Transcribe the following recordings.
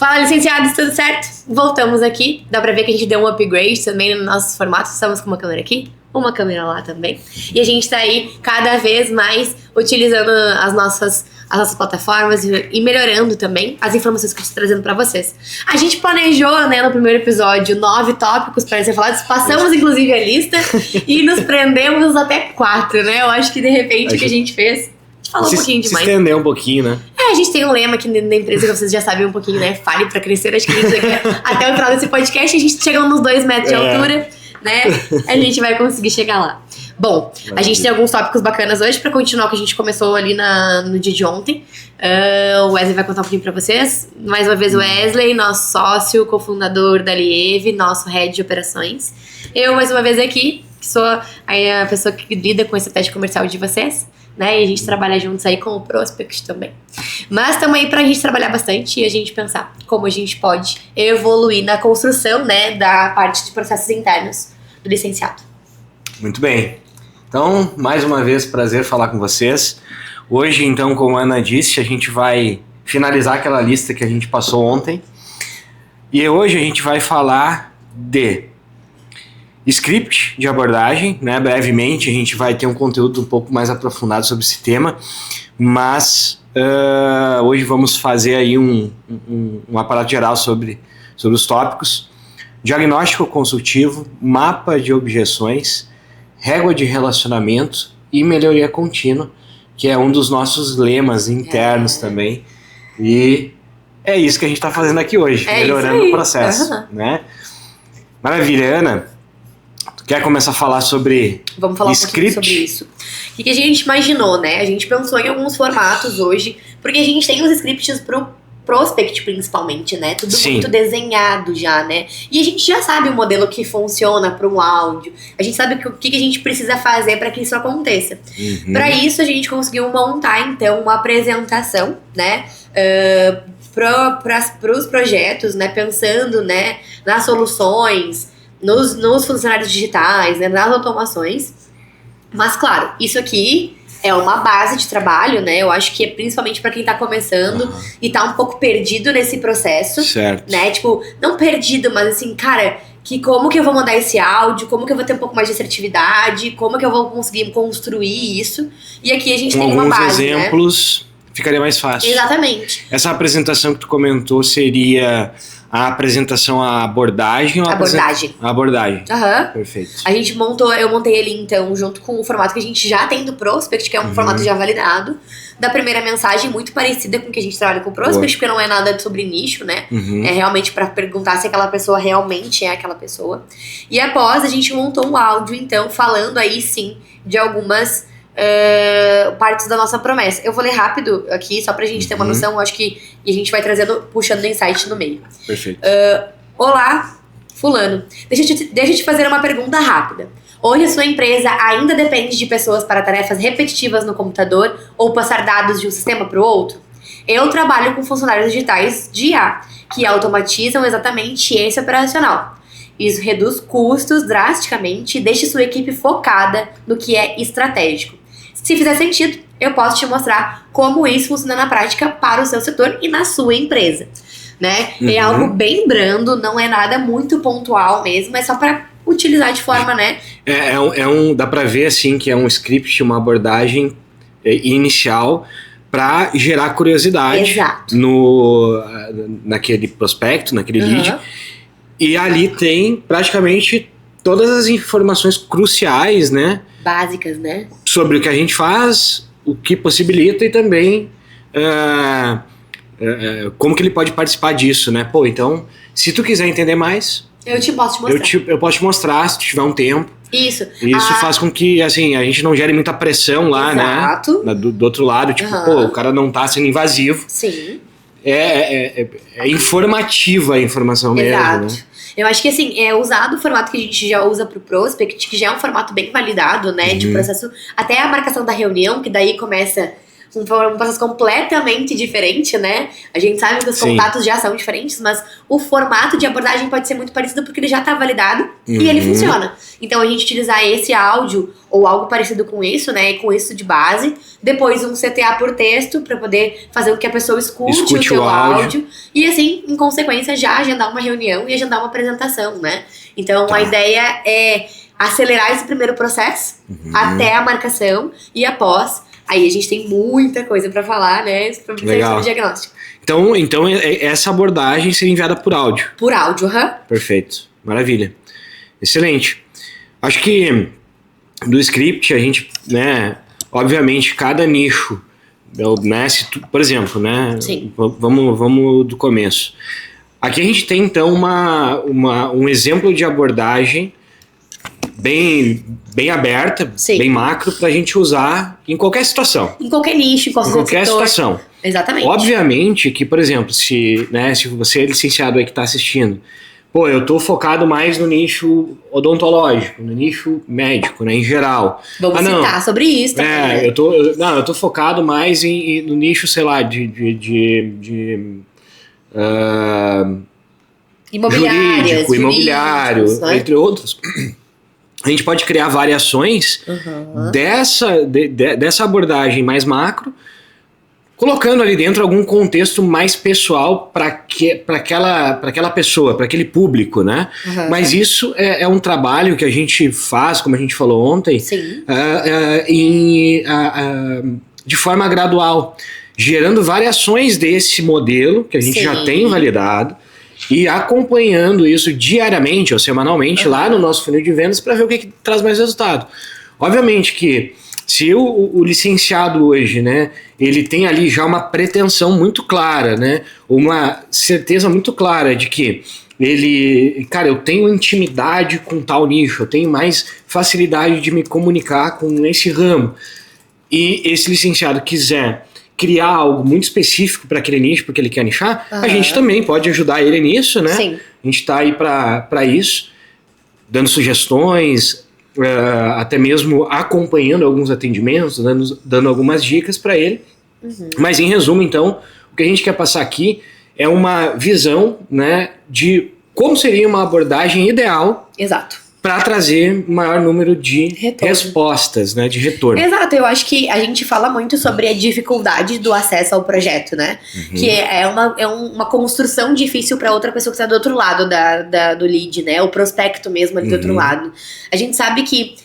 Fala, licenciados, tudo certo? Voltamos aqui. Dá pra ver que a gente deu um upgrade também no nosso formato. Estamos com uma câmera aqui, uma câmera lá também. E a gente tá aí cada vez mais utilizando as nossas plataformas e melhorando também as informações que eu estou trazendo pra vocês. A gente planejou, né, no primeiro episódio, 9 tópicos para ser falados. Passamos, inclusive, a lista e nos prendemos até 4, né? Eu acho que, de repente, o que a gente fez... Falou um pouquinho demais. Se estendeu um pouquinho, né? A gente tem um lema aqui da empresa que vocês já sabem um pouquinho, né? Fale pra crescer. Acho que até o final desse podcast a gente chega nos 2 metros de altura, né? A gente vai conseguir chegar lá. Bom, a gente tem alguns tópicos bacanas hoje pra continuar o que a gente começou ali no dia de ontem. O Wesley vai contar um pouquinho pra vocês. Mais uma vez o Wesley, nosso sócio, cofundador da Lieve, nosso head de operações. Eu, mais uma vez aqui, que sou a pessoa que lida com a estratégia comercial de vocês. Né? E a gente trabalha juntos aí com o Prospect também. Mas estamos aí pra gente trabalhar bastante e a gente pensar como a gente pode evoluir na construção, né, da parte de processos internos do licenciado. Muito bem. Então, mais uma vez, prazer falar com vocês. Hoje, então, como a Ana disse, a gente vai finalizar aquela lista que a gente passou ontem. E hoje a gente vai falar de script de abordagem, né? Brevemente a gente vai ter um conteúdo um pouco mais aprofundado sobre esse tema, mas hoje vamos fazer aí um aparato geral sobre os tópicos: diagnóstico consultivo, mapa de objeções, régua de relacionamento e melhoria contínua, que é um dos nossos lemas internos também, e é isso que a gente está fazendo aqui hoje, melhorando o processo, né? Maravilha, Ana. Quer começar a falar sobre Vamos falar script? Um pouquinho sobre isso. O que a gente imaginou, né? A gente pensou em alguns formatos hoje, porque a gente tem os scripts pro Prospect, principalmente, né? Tudo muito desenhado já, né? E a gente já sabe o modelo que funciona para um áudio. A gente sabe o que a gente precisa fazer para que isso aconteça. Para isso, a gente conseguiu montar, então, uma apresentação, né? Para os projetos, né? Pensando, né, nas soluções, nos funcionários digitais, né, nas automações. Mas, claro, isso aqui é uma base de trabalho, né? Eu acho que é principalmente para quem tá começando e tá um pouco perdido nesse processo. Certo. Né? Tipo, não perdido, mas assim, cara, como que eu vou mandar esse áudio? Como que eu vou ter um pouco mais de assertividade? Como que eu vou conseguir construir isso? E aqui a gente tem uma base, com alguns exemplos, né? Ficaria mais fácil. Exatamente. Essa apresentação que tu comentou seria a apresentação, a abordagem? Ou a abordagem. Perfeito. Eu montei ele, então, junto com o formato que a gente já tem do Prospect, que é um formato já validado, da primeira mensagem, muito parecida com o que a gente trabalha com o Prospect, porque não é nada sobre nicho, né? É realmente para perguntar se aquela pessoa realmente é aquela pessoa. E após, a gente montou um áudio, então, falando aí, sim, de algumas partes da nossa promessa. Eu vou ler rápido aqui, só pra gente ter uma noção, acho que e a gente vai puxando insight no meio. Perfeito. Olá, fulano. Deixa eu te fazer uma pergunta rápida. Hoje a sua empresa ainda depende de pessoas para tarefas repetitivas no computador ou passar dados de um sistema para o outro? Eu trabalho com funcionários digitais de IA, que automatizam exatamente esse operacional. Isso reduz custos drasticamente e deixa sua equipe focada no que é estratégico. Se fizer sentido, eu posso te mostrar como isso funciona na prática para o seu setor e na sua empresa, né? É algo bem brando, não é nada muito pontual mesmo, é só para utilizar de forma, né? Dá para ver assim que é um script, uma abordagem inicial para gerar curiosidade. Exato. Naquele prospecto, naquele lead. E ali tem praticamente todas as informações cruciais, né? Básicas, né? Sobre o que a gente faz, o que possibilita e também como que ele pode participar disso, né? Pô, então, se tu quiser entender mais... Eu posso te mostrar. Eu posso te mostrar, se tu tiver um tempo. Isso faz com que, assim, a gente não gere muita pressão lá, Exato. né? Do outro lado, tipo, pô, o cara não tá sendo invasivo. Sim. É informativa a informação Exato. mesmo, né? Eu acho que, assim, é usado o formato que a gente já usa pro Prospect, que já é um formato bem validado, né, de processo, até a marcação da reunião, que daí começa um processo completamente diferente, né? A gente sabe que os contatos já são diferentes, mas o formato de abordagem pode ser muito parecido porque ele já tá validado e ele funciona. Então a gente utilizar esse áudio ou algo parecido com isso, né? Com isso de base. Depois um CTA por texto para poder fazer com que a pessoa escute o teu áudio. E assim, em consequência, já agendar uma reunião e agendar uma apresentação, né? Então a ideia é acelerar esse primeiro processo até a marcação e após. Aí a gente tem muita coisa para falar, né? Sobre o diagnóstico. Então essa abordagem seria enviada por áudio. Por áudio, Perfeito. Maravilha. Excelente. Acho que do script a gente, né? Obviamente, cada nicho, né? Por exemplo, né? Sim. Vamos do começo. Aqui a gente tem, então, um exemplo de abordagem bem aberta, Sim. bem macro, para a gente usar em qualquer situação. Em qualquer nicho, em qualquer situação. Exatamente. Obviamente que, por exemplo, se você é licenciado aí que está assistindo, eu tô focado mais no nicho odontológico, no nicho médico, né, em geral. Vamos citar sobre isso também, né? Eu tô focado mais no nicho, sei lá, jurídico, imobiliário, né? Entre outros. A gente pode criar variações dessa abordagem mais macro, colocando ali dentro algum contexto mais pessoal para aquela pessoa, para aquele público, né? Mas isso é um trabalho que a gente faz, como a gente falou ontem, de forma gradual, gerando variações desse modelo que a gente já tem validado e acompanhando isso diariamente ou semanalmente lá no nosso funil de vendas para ver o que traz mais resultado. Obviamente que se o licenciado hoje, né, ele tem ali já uma pretensão muito clara, né, uma certeza muito clara de que eu tenho intimidade com tal nicho, eu tenho mais facilidade de me comunicar com esse ramo, e esse licenciado quiser criar algo muito específico para aquele nicho, porque ele quer nichar, a gente também pode ajudar ele nisso, né? Sim. A gente está aí para isso, dando sugestões, até mesmo acompanhando alguns atendimentos, dando algumas dicas para ele. Mas em resumo, então, o que a gente quer passar aqui é uma visão, né, de como seria uma abordagem ideal. Exato. Para trazer maior número de respostas, né, de retorno. Exato, eu acho que a gente fala muito sobre a dificuldade do acesso ao projeto, né? Que é uma construção difícil para outra pessoa que está do outro lado do lead, né? O prospecto mesmo ali do outro lado. A gente sabe que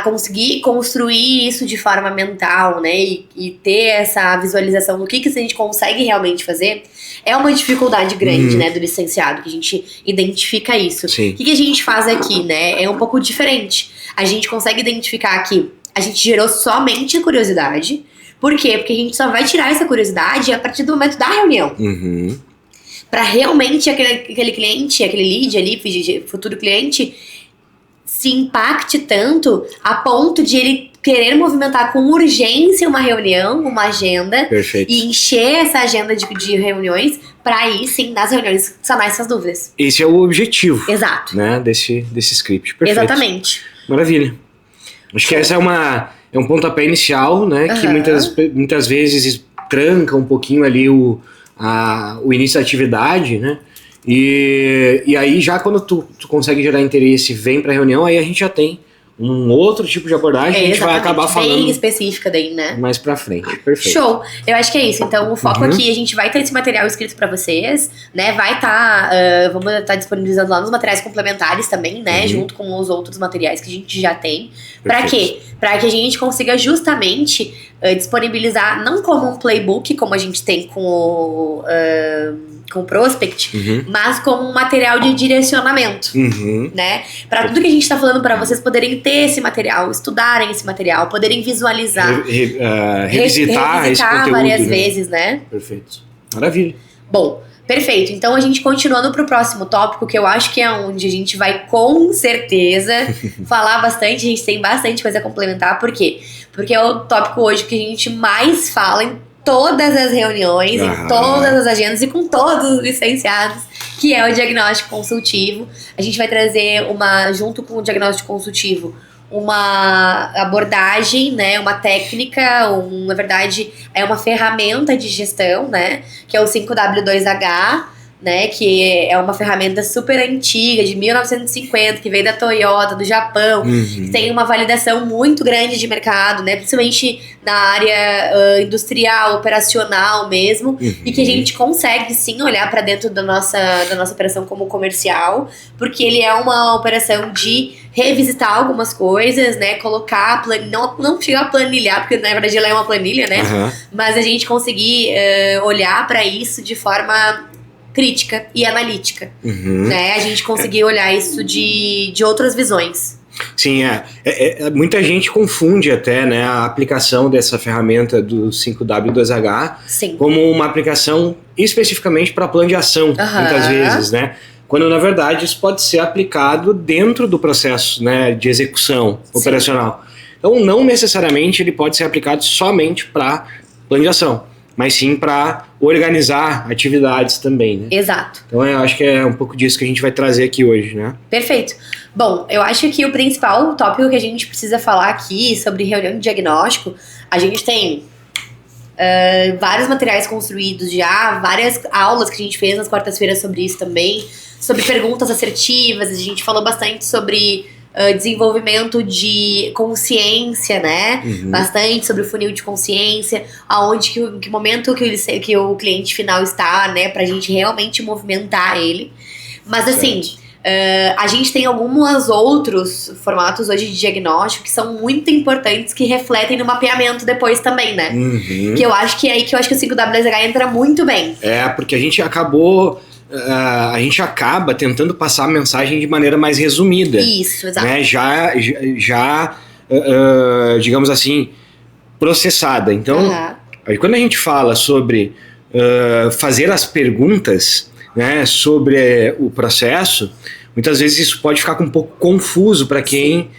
conseguir construir isso de forma mental, né? E ter essa visualização do que a gente consegue realmente fazer é uma dificuldade grande, né? Do licenciado, que a gente identifica isso. Sim. O que a gente faz aqui, né? É um pouco diferente. A gente consegue identificar que a gente gerou somente curiosidade. Por quê? Porque a gente só vai tirar essa curiosidade a partir do momento da reunião. Para realmente aquele cliente, aquele lead ali, futuro cliente, se impacte tanto a ponto de ele querer movimentar com urgência uma reunião, uma agenda. Perfeito. E encher essa agenda de reuniões para aí sim, nas reuniões, sanar essas dúvidas. Esse é o objetivo. Exato. Né, desse script. Perfeito. Exatamente. Maravilha. Acho que essa é um pontapé inicial, né, que muitas vezes tranca um pouquinho ali o início da atividade, né? E aí já quando tu consegue gerar interesse e vem pra reunião, aí a gente já tem um outro tipo de abordagem, a gente vai acabar falando bem específica daí, né? Mais pra frente. Perfeito. Show! Eu acho que é isso. Então, o foco aqui, a gente vai ter esse material escrito pra vocês, né? Vai estar, vamos estar disponibilizando lá nos materiais complementares também, né? Junto com os outros materiais que a gente já tem. Pra quê? Pra que a gente consiga justamente disponibilizar, não como um playbook, como a gente tem com o Prospect, mas como um material de direcionamento, né? Para tudo que a gente tá falando, para vocês poderem ter esse material, estudarem esse material, poderem visualizar, revisitar esse conteúdo, várias vezes, né? Perfeito. Maravilha. Bom, perfeito. Então a gente continuando pro próximo tópico, que eu acho que é onde a gente vai com certeza falar bastante, a gente tem bastante coisa a complementar. Por quê? Porque é o tópico hoje que a gente mais fala em todas as reuniões, em todas as agendas e com todos os licenciados, que é o diagnóstico consultivo. A gente vai trazer junto com o diagnóstico consultivo, uma abordagem, né, uma técnica, na verdade, é uma ferramenta de gestão, né, que é o 5W2H, né, que é uma ferramenta super antiga, de 1950, que veio da Toyota, do Japão, que tem uma validação muito grande de mercado, né, principalmente na área industrial, operacional mesmo, e que a gente consegue sim olhar para dentro da nossa operação como comercial, porque ele é uma operação de revisitar algumas coisas, né, colocar, não chegar a planilhar, porque na verdade ela é uma planilha, né, mas a gente conseguir olhar para isso de forma crítica e analítica, né? A gente conseguir olhar isso de outras visões. Sim, muita gente confunde até, né, a aplicação dessa ferramenta do 5W2H como uma aplicação especificamente para plano de ação, muitas vezes, né? Quando, na verdade, isso pode ser aplicado dentro do processo, né, de execução operacional. Então, não necessariamente ele pode ser aplicado somente para plano de ação, mas sim para organizar atividades também, né? Exato. Então eu acho que é um pouco disso que a gente vai trazer aqui hoje, né? Perfeito. Bom, eu acho que o principal tópico que a gente precisa falar aqui sobre reunião de diagnóstico, a gente tem vários materiais construídos já, várias aulas que a gente fez nas quartas-feiras sobre isso também, sobre perguntas assertivas, a gente falou bastante sobre desenvolvimento de consciência, né? Bastante sobre o funil de consciência, aonde que momento que o cliente final está, né? Pra gente realmente movimentar ele. Mas assim, a gente tem alguns outros formatos hoje de diagnóstico que são muito importantes, que refletem no mapeamento depois também, né? Que eu acho que é aí que eu acho que o 5W2H entra muito bem. Porque a gente acaba tentando passar a mensagem de maneira mais resumida. Isso, exato. Né? Digamos assim, processada. Então, quando a gente fala sobre fazer as perguntas, né, sobre o processo, muitas vezes isso pode ficar um pouco confuso para quem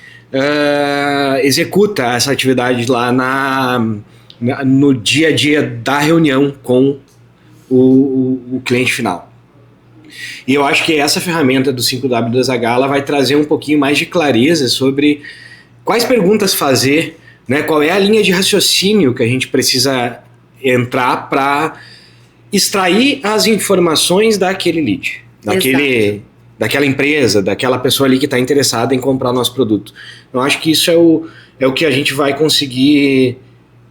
executa essa atividade lá no dia a dia da reunião com o cliente final. E eu acho que essa ferramenta do 5W2H ela vai trazer um pouquinho mais de clareza sobre quais perguntas fazer, né, qual é a linha de raciocínio que a gente precisa entrar para extrair as informações daquele lead, daquela empresa, daquela pessoa ali que está interessada em comprar o nosso produto. Eu acho que isso é o que a gente vai conseguir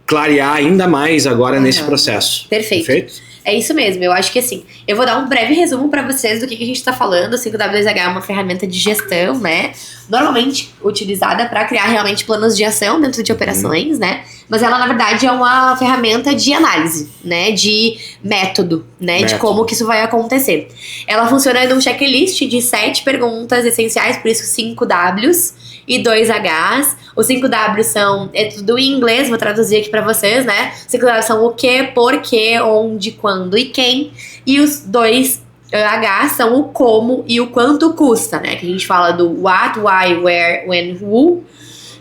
clarear ainda mais agora nesse processo. Perfeito? É isso mesmo, eu acho que assim, eu vou dar um breve resumo para vocês do que a gente tá falando. O 5W2H é uma ferramenta de gestão, né? Normalmente utilizada para criar realmente planos de ação dentro de operações, né? Mas ela, na verdade, é uma ferramenta de análise, né? De método, né? De como que isso vai acontecer. Ela funciona num checklist de 7 perguntas essenciais, por isso 5 Ws e 2 Hs. Os 5 Ws é tudo em inglês, vou traduzir aqui pra vocês, né? Os 5 Ws são o que, porquê, onde, quando e quem. E os 2 H são o como e o quanto custa, né? Que a gente fala do what, why, where, when, who.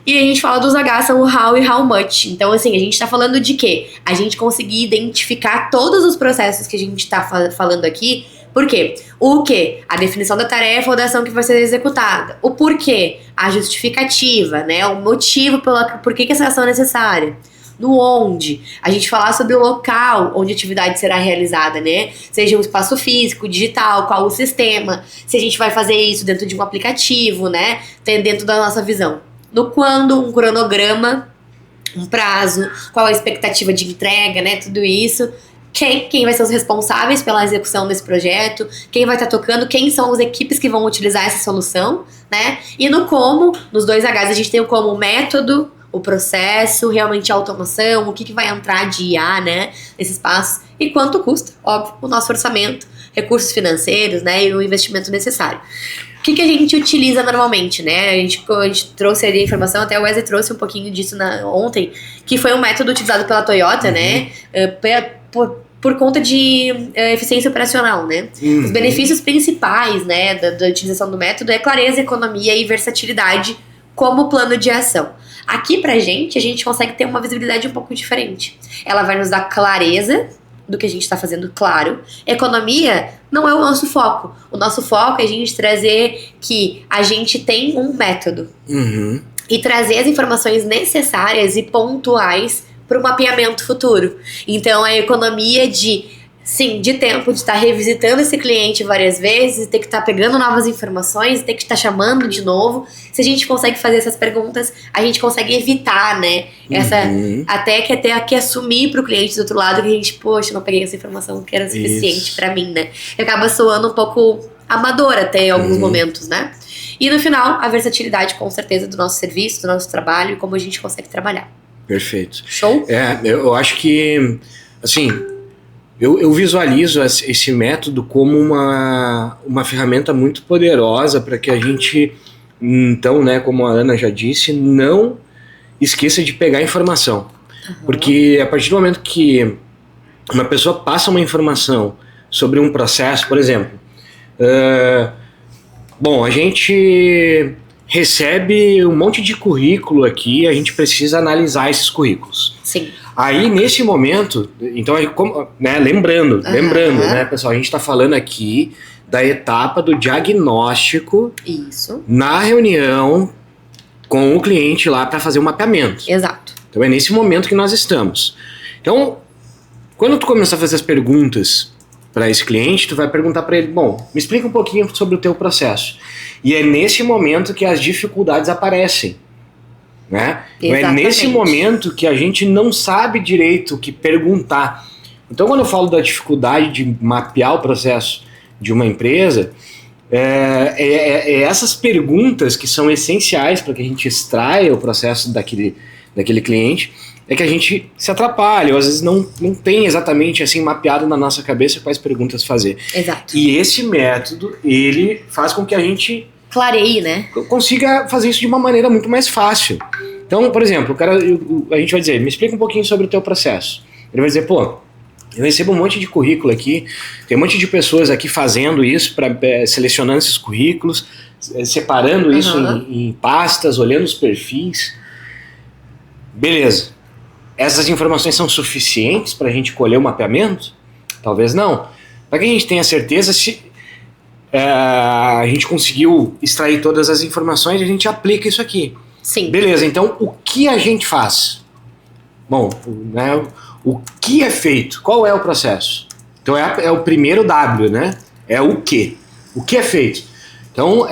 E a gente fala dos H, são o how e how much. Então, assim, a gente tá falando de quê? A gente conseguir identificar todos os processos que a gente tá falando aqui. Por quê? O quê? A definição da tarefa ou da ação que vai ser executada. O porquê? A justificativa, né? O motivo por que essa ação é necessária. No onde, a gente falar sobre o local onde a atividade será realizada, né? Seja um espaço físico, digital, qual o sistema, se a gente vai fazer isso dentro de um aplicativo, né? Dentro da nossa visão. No quando, um cronograma, um prazo, qual a expectativa de entrega, né? Tudo isso. Quem vai ser os responsáveis pela execução desse projeto, quem vai estar tocando, quem são as equipes que vão utilizar essa solução, né? E no como, nos 2 Hs, a gente tem o como o método, o processo, realmente a automação, o que vai entrar de IA, né, nesse espaço, e quanto custa, óbvio, o nosso orçamento, recursos financeiros, né, e o investimento necessário. O que a gente utiliza normalmente, né? A gente trouxe ali a informação, até o Wesley trouxe um pouquinho disso ontem, que foi um método utilizado pela Toyota, né? Por conta de eficiência operacional, né? Os benefícios principais, né, da utilização do método é clareza, economia e versatilidade como plano de ação. Aqui pra gente, a gente consegue ter uma visibilidade um pouco diferente. Ela vai nos dar clareza do que a gente está fazendo, claro. Economia não é o nosso foco. O nosso foco é a gente trazer que a gente tem um método. e trazer as informações necessárias e pontuais para o mapeamento futuro. Então, a economia de tempo, de estar revisitando esse cliente várias vezes, ter que estar pegando novas informações, ter que estar chamando de novo. Se a gente consegue fazer essas perguntas, a gente consegue evitar, né? Até que assumir para o cliente do outro lado que a gente, poxa, não peguei essa informação que era suficiente para mim, né? E acaba soando um pouco amador até em alguns momentos, né? E no final, a versatilidade, com certeza, do nosso serviço, do nosso trabalho e como a gente consegue trabalhar. Perfeito. Show? Eu acho que, assim, eu visualizo esse método como uma ferramenta muito poderosa para que a gente, então, né, como a Ana já disse, não esqueça de pegar informação. Porque a partir do momento que uma pessoa passa uma informação sobre um processo, por exemplo, bom, a gente recebe um monte de currículo aqui, a gente precisa analisar esses currículos. Sim. Aí, nesse momento, então, né, lembrando, né, pessoal, a gente está falando aqui da etapa do diagnóstico. Isso. Na reunião com o cliente lá para fazer o mapeamento. Exato. Então, é nesse momento que nós estamos. Então, quando tu começar a fazer as perguntas para esse cliente, tu vai perguntar para ele, bom, me explica um pouquinho sobre o teu processo. E é nesse momento que as dificuldades aparecem, né? É nesse momento que a gente não sabe direito o que perguntar. Então, quando eu falo da dificuldade de mapear o processo de uma empresa, essas perguntas que são essenciais para que a gente extraia o processo daquele cliente, é que a gente se atrapalha, ou às vezes não tem exatamente assim mapeado na nossa cabeça quais perguntas fazer. Exato. E esse método, ele faz com que a gente clareie, né? Consiga fazer isso de uma maneira muito mais fácil. Então, por exemplo, a gente vai dizer, me explica um pouquinho sobre o teu processo. Ele vai dizer, pô, eu recebo um monte de currículo aqui, tem um monte de pessoas aqui fazendo isso, selecionando esses currículos, separando isso em pastas, olhando os perfis. Beleza. Essas informações são suficientes para a gente colher o mapeamento? Talvez não. Para que a gente tenha certeza se a gente conseguiu extrair todas as informações, a gente aplica isso aqui. Sim. Beleza, então o que a gente faz? Bom, né, o que é feito? Qual é o processo? Então é o primeiro W, né? É o que. O que é feito? Então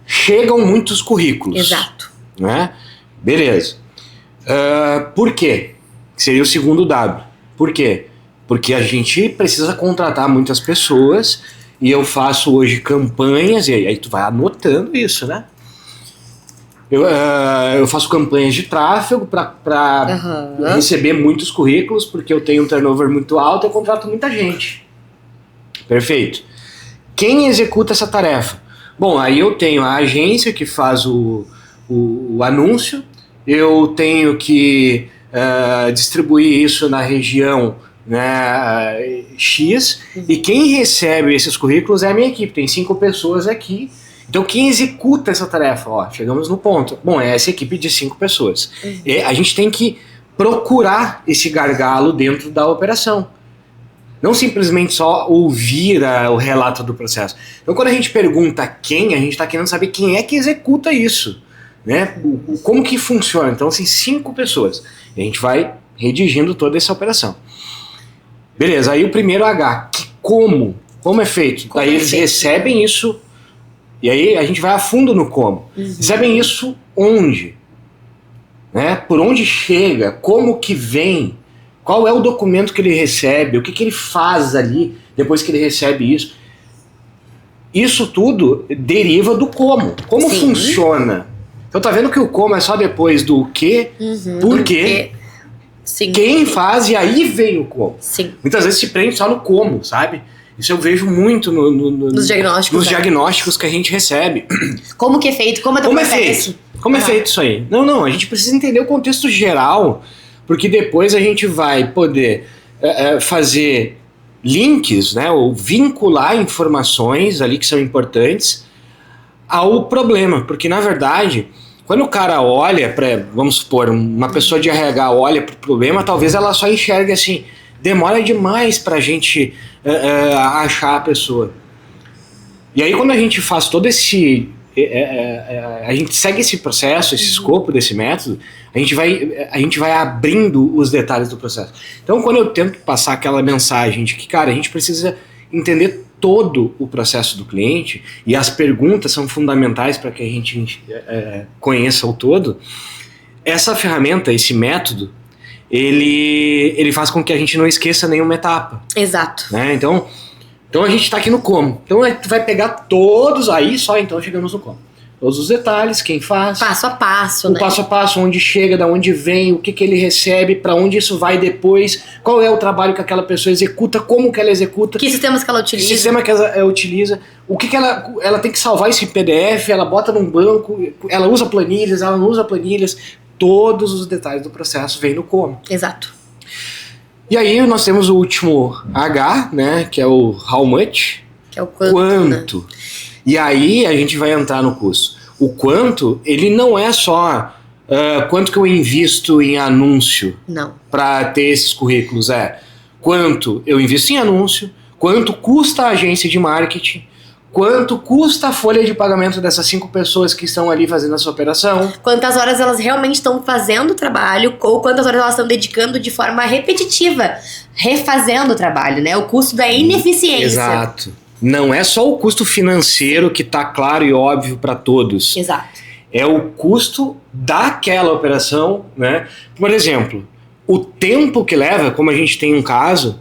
chegam muitos currículos. Exato. Né? Beleza. Por quê? Seria o segundo W. Por quê? Porque a gente precisa contratar muitas pessoas e eu faço hoje campanhas, e aí tu vai anotando isso, né? Eu faço campanhas de tráfego para receber muitos currículos, porque eu tenho um turnover muito alto e eu contrato muita gente. Perfeito. Quem executa essa tarefa? Bom, aí eu tenho a agência que faz o anúncio, eu tenho que distribuir isso na região, né, X, e quem recebe esses currículos é a minha equipe, tem 5 pessoas aqui. Então quem executa essa tarefa? Ó, chegamos no ponto. Bom, é essa equipe de 5 pessoas. E a gente tem que procurar esse gargalo dentro da operação. Não simplesmente só ouvir o relato do processo. Então quando a gente pergunta quem, a gente está querendo saber quem é que executa isso. Né? Como que funciona? Então, assim, 5 pessoas. E a gente vai redigindo toda essa operação. Beleza, aí o primeiro H. Como é feito? Aí eles recebem isso, e aí a gente vai a fundo no como. Recebem isso onde? Né? Por onde chega? Como que vem? Qual é o documento que ele recebe? O que ele faz ali depois que ele recebe isso? Isso tudo deriva do como. Como funciona? Então tá vendo que o como é só depois do que, por quê, quem faz, e aí vem o como. Sim. Muitas vezes se prende só no como, sabe? Isso eu vejo muito nos diagnósticos que a gente recebe. Como que é feito? Como é feito? Como é feito isso aí? Não, a gente precisa entender o contexto geral, porque depois a gente vai poder fazer links, né, ou vincular informações ali que são importantes ao problema, porque na verdade, quando o cara olha para, vamos supor, uma pessoa de RH olha para o problema, talvez ela só enxergue assim, demora demais para a gente achar a pessoa. E aí quando a gente faz todo esse a gente segue esse processo, esse escopo desse método, a gente vai abrindo os detalhes do processo. Então, quando eu tento passar aquela mensagem de que, cara, a gente precisa entender todo o processo do cliente, e as perguntas são fundamentais para que a gente conheça o todo, essa ferramenta, esse método, ele faz com que a gente não esqueça nenhuma etapa. Exato. Né? Então a gente está aqui no como. Então tu vai pegar todos aí, só então chegamos no como. Todos os detalhes, quem faz. Passo a passo, né? O passo a passo, onde chega, da onde vem, o que ele recebe, para onde isso vai depois, qual é o trabalho que aquela pessoa executa, como que ela executa. Que sistemas que ela utiliza. Que sistema que ela utiliza. O que ela tem que salvar esse PDF, ela bota num banco, ela usa planilhas, ela não usa planilhas. Todos os detalhes do processo vêm no como. Exato. E aí nós temos o último H, né, que é o how much. Que é o quanto. Quanto. Né? E aí a gente vai entrar no custo. O quanto, ele não é só quanto que eu invisto em anúncio para ter esses currículos. Quanto eu invisto em anúncio, quanto custa a agência de marketing, quanto custa a folha de pagamento dessas 5 pessoas que estão ali fazendo essa operação. Quantas horas elas realmente estão fazendo o trabalho, ou quantas horas elas estão dedicando de forma repetitiva, refazendo o trabalho, né? O custo da ineficiência. Exato. Não é só o custo financeiro que está claro e óbvio para todos. Exato. É o custo daquela operação, né? Por exemplo, o tempo que leva, como a gente tem um caso...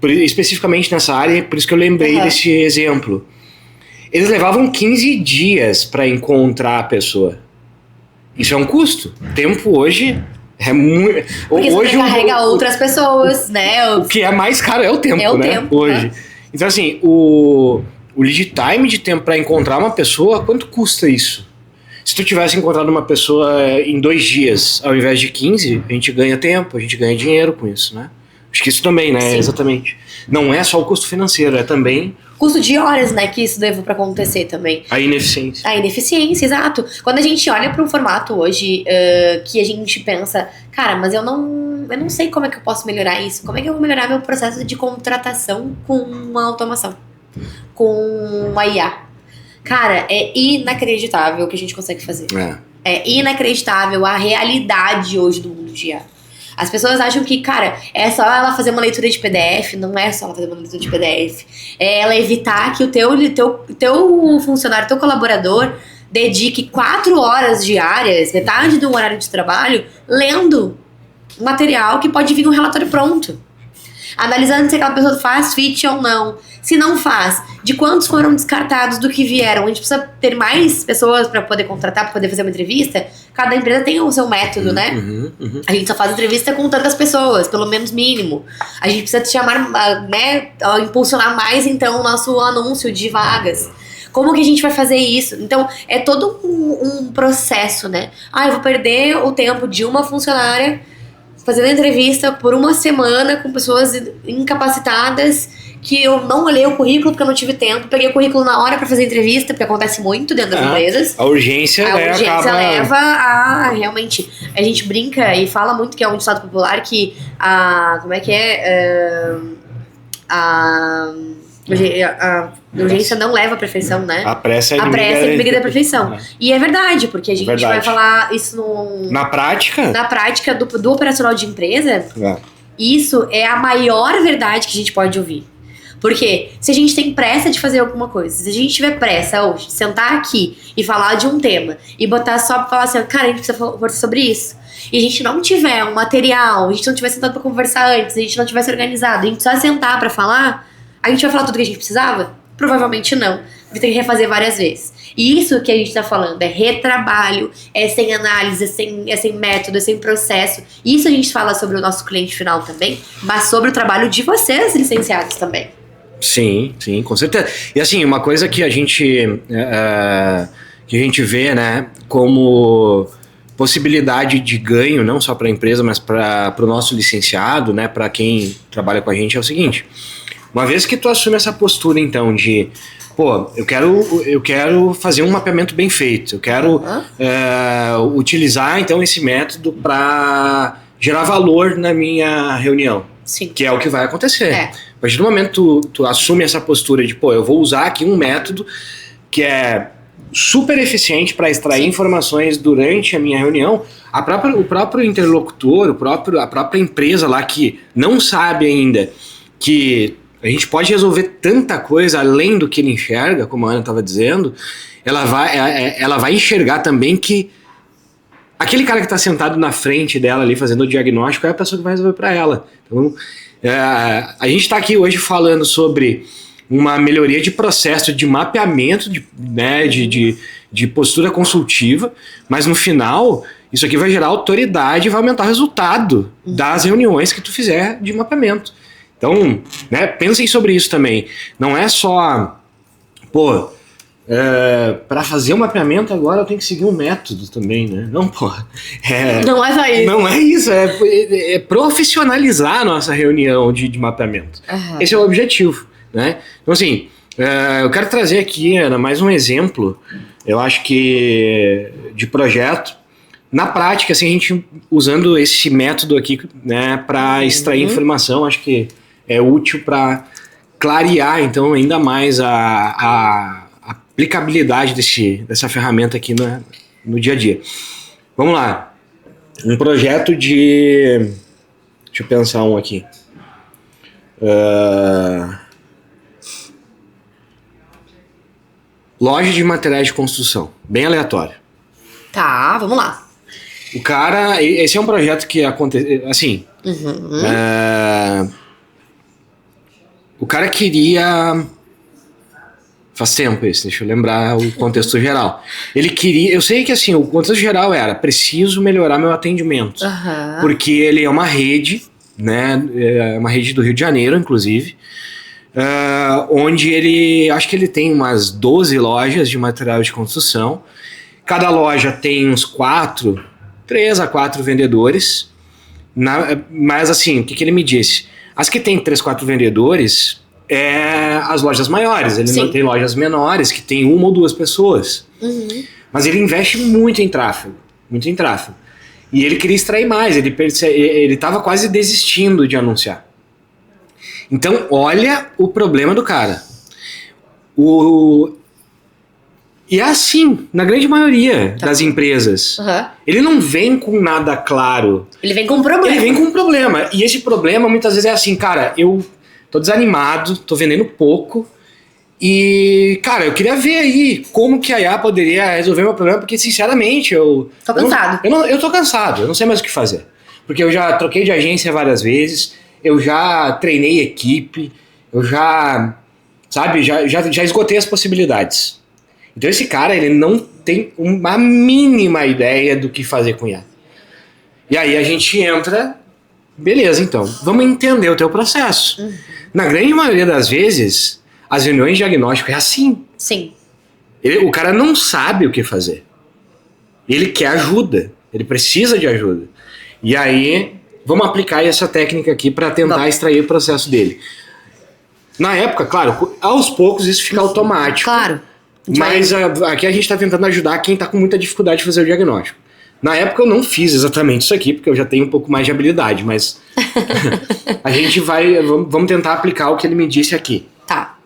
especificamente nessa área, por isso que eu lembrei desse exemplo. Eles levavam 15 dias para encontrar a pessoa. Isso é um custo. Tempo hoje é muito... Porque hoje você carrega outras pessoas, né? O que é mais caro é o tempo, né? Tempo, hoje. Então, assim, o lead time de tempo para encontrar uma pessoa, quanto custa isso? Se tu tivesse encontrado uma pessoa em 2 dias, ao invés de 15, a gente ganha tempo, a gente ganha dinheiro com isso, né? Acho que isso também, né? Sim. Exatamente. Não é só o custo financeiro, é também... Custo de horas, né? Que isso deve para acontecer também. A ineficiência. A ineficiência, exato. Quando a gente olha para um formato hoje que a gente pensa, cara, mas eu não sei como é que eu posso melhorar isso. Como é que eu vou melhorar meu processo de contratação com uma automação? Com uma IA? Cara, é inacreditável o que a gente consegue fazer. É inacreditável a realidade hoje do mundo de IA. As pessoas acham que, cara, é só ela fazer uma leitura de PDF. Não é só ela fazer uma leitura de PDF. É ela evitar que o teu funcionário, teu colaborador, dedique 4 horas diárias, metade do horário de trabalho, lendo material que pode vir um relatório pronto. Analisando se aquela pessoa faz fit ou não. Se não faz, de quantos foram descartados do que vieram. A gente precisa ter mais pessoas para poder contratar, para poder fazer uma entrevista. Cada empresa tem o seu método, né? A gente só faz entrevista com tantas pessoas, pelo menos mínimo. A gente precisa chamar, né, impulsionar mais, então, o nosso anúncio de vagas. Como que a gente vai fazer isso? Então, é todo um processo, né? Eu vou perder o tempo de uma funcionária fazendo entrevista por 1 semana com pessoas incapacitadas, que eu não olhei o currículo porque eu não tive tempo, peguei o currículo na hora pra fazer entrevista, porque acontece muito dentro das empresas. A urgência leva a... Realmente, a gente brinca e fala muito que é um ditado popular que como é que é? A urgência não leva à perfeição, né? A pressa é inimiga da perfeição. E é verdade, porque a gente vai falar isso na prática. Na prática do operacional de empresa, isso é a maior verdade que a gente pode ouvir. Porque se a gente tem pressa de fazer alguma coisa, se a gente tiver pressa hoje de sentar aqui e falar de um tema e botar só pra falar assim, cara, a gente precisa conversar sobre isso, e a gente não tiver um material, a gente não tiver sentado pra conversar antes, a gente não tivesse organizado, a gente só sentar pra falar, a gente vai falar tudo que a gente precisava? Provavelmente não. Vai ter que refazer várias vezes. E isso que a gente tá falando é retrabalho, é sem análise, é sem método, é sem processo. Isso a gente fala sobre o nosso cliente final também, mas sobre o trabalho de vocês, licenciados, também. Sim, com certeza. E assim, uma coisa que a gente vê, né, como possibilidade de ganho, não só para a empresa, mas para o nosso licenciado, né, para quem trabalha com a gente, é o seguinte: uma vez que tu assume essa postura, então, de eu quero fazer um mapeamento bem feito, eu quero utilizar, então, esse método para gerar valor na minha reunião. Sim. Que é o que vai acontecer. A partir do momento que tu assume essa postura de, eu vou usar aqui um método que é super eficiente para extrair informações durante a minha reunião, o próprio interlocutor, a própria empresa lá que não sabe ainda que a gente pode resolver tanta coisa além do que ele enxerga, como a Ana estava dizendo, ela vai enxergar também que aquele cara que está sentado na frente dela ali fazendo o diagnóstico é a pessoa que vai resolver para ela. Então, a gente está aqui hoje falando sobre uma melhoria de processo de mapeamento, de postura consultiva, mas no final isso aqui vai gerar autoridade e vai aumentar o resultado das reuniões que tu fizer de mapeamento. Então, né, pensem sobre isso também. Não é só, para fazer o mapeamento agora eu tenho que seguir um método também, né? Não, não é só isso. Não é isso, é profissionalizar a nossa reunião de mapeamento. Uhum. Esse é o objetivo, né? Então, assim, eu quero trazer aqui, Ana, mais um exemplo, eu acho que de projeto. Na prática, assim, a gente usando esse método aqui, né, para extrair informação, acho que é útil para clarear, então, ainda mais a aplicabilidade dessa ferramenta aqui no dia a dia. Vamos lá. Um projeto de... Deixa eu pensar um aqui. Loja de materiais de construção. Bem aleatório. Tá, vamos lá. O cara... Esse é um projeto que acontece... Assim... O cara queria... Faz tempo isso, deixa eu lembrar o contexto geral. Ele queria... Eu sei que assim, o contexto geral era preciso melhorar meu atendimento. Porque ele é uma rede, né? É uma rede do Rio de Janeiro, inclusive. Onde ele... Acho que ele tem umas 12 lojas de material de construção. Cada loja tem uns 3 a 4 vendedores. Mas assim, o que ele me disse? As que tem 3, 4 vendedores... as lojas maiores, ele não tem lojas menores que tem 1 ou 2 pessoas, mas ele investe muito em tráfego, e ele queria extrair mais, ele estava quase desistindo de anunciar. Então olha o problema do cara, e é assim na grande maioria das empresas. Ele não vem com nada claro, ele vem com um problema, e esse problema muitas vezes é assim, cara, eu tô desanimado, tô vendendo pouco. E, cara, eu queria ver aí como que a IA poderia resolver meu problema, porque, sinceramente, eu... Tô cansado. Eu tô cansado, eu não sei mais o que fazer. Porque eu já troquei de agência várias vezes, eu já treinei equipe, eu já, sabe, já esgotei as possibilidades. Então esse cara, ele não tem uma mínima ideia do que fazer com IA. E aí a gente entra... Beleza, então, vamos entender o teu processo. Na grande maioria das vezes, as reuniões de diagnóstico é assim. Sim. O cara não sabe o que fazer. Ele quer ajuda. Ele precisa de ajuda. E aí, vamos aplicar essa técnica aqui para tentar extrair o processo dele. Na época, claro, aos poucos isso fica automático. Claro. Mas aqui a gente está tentando ajudar quem está com muita dificuldade de fazer o diagnóstico. Na época eu não fiz exatamente isso aqui, porque eu já tenho um pouco mais de habilidade, mas a gente vamos tentar aplicar o que ele me disse aqui. Tá.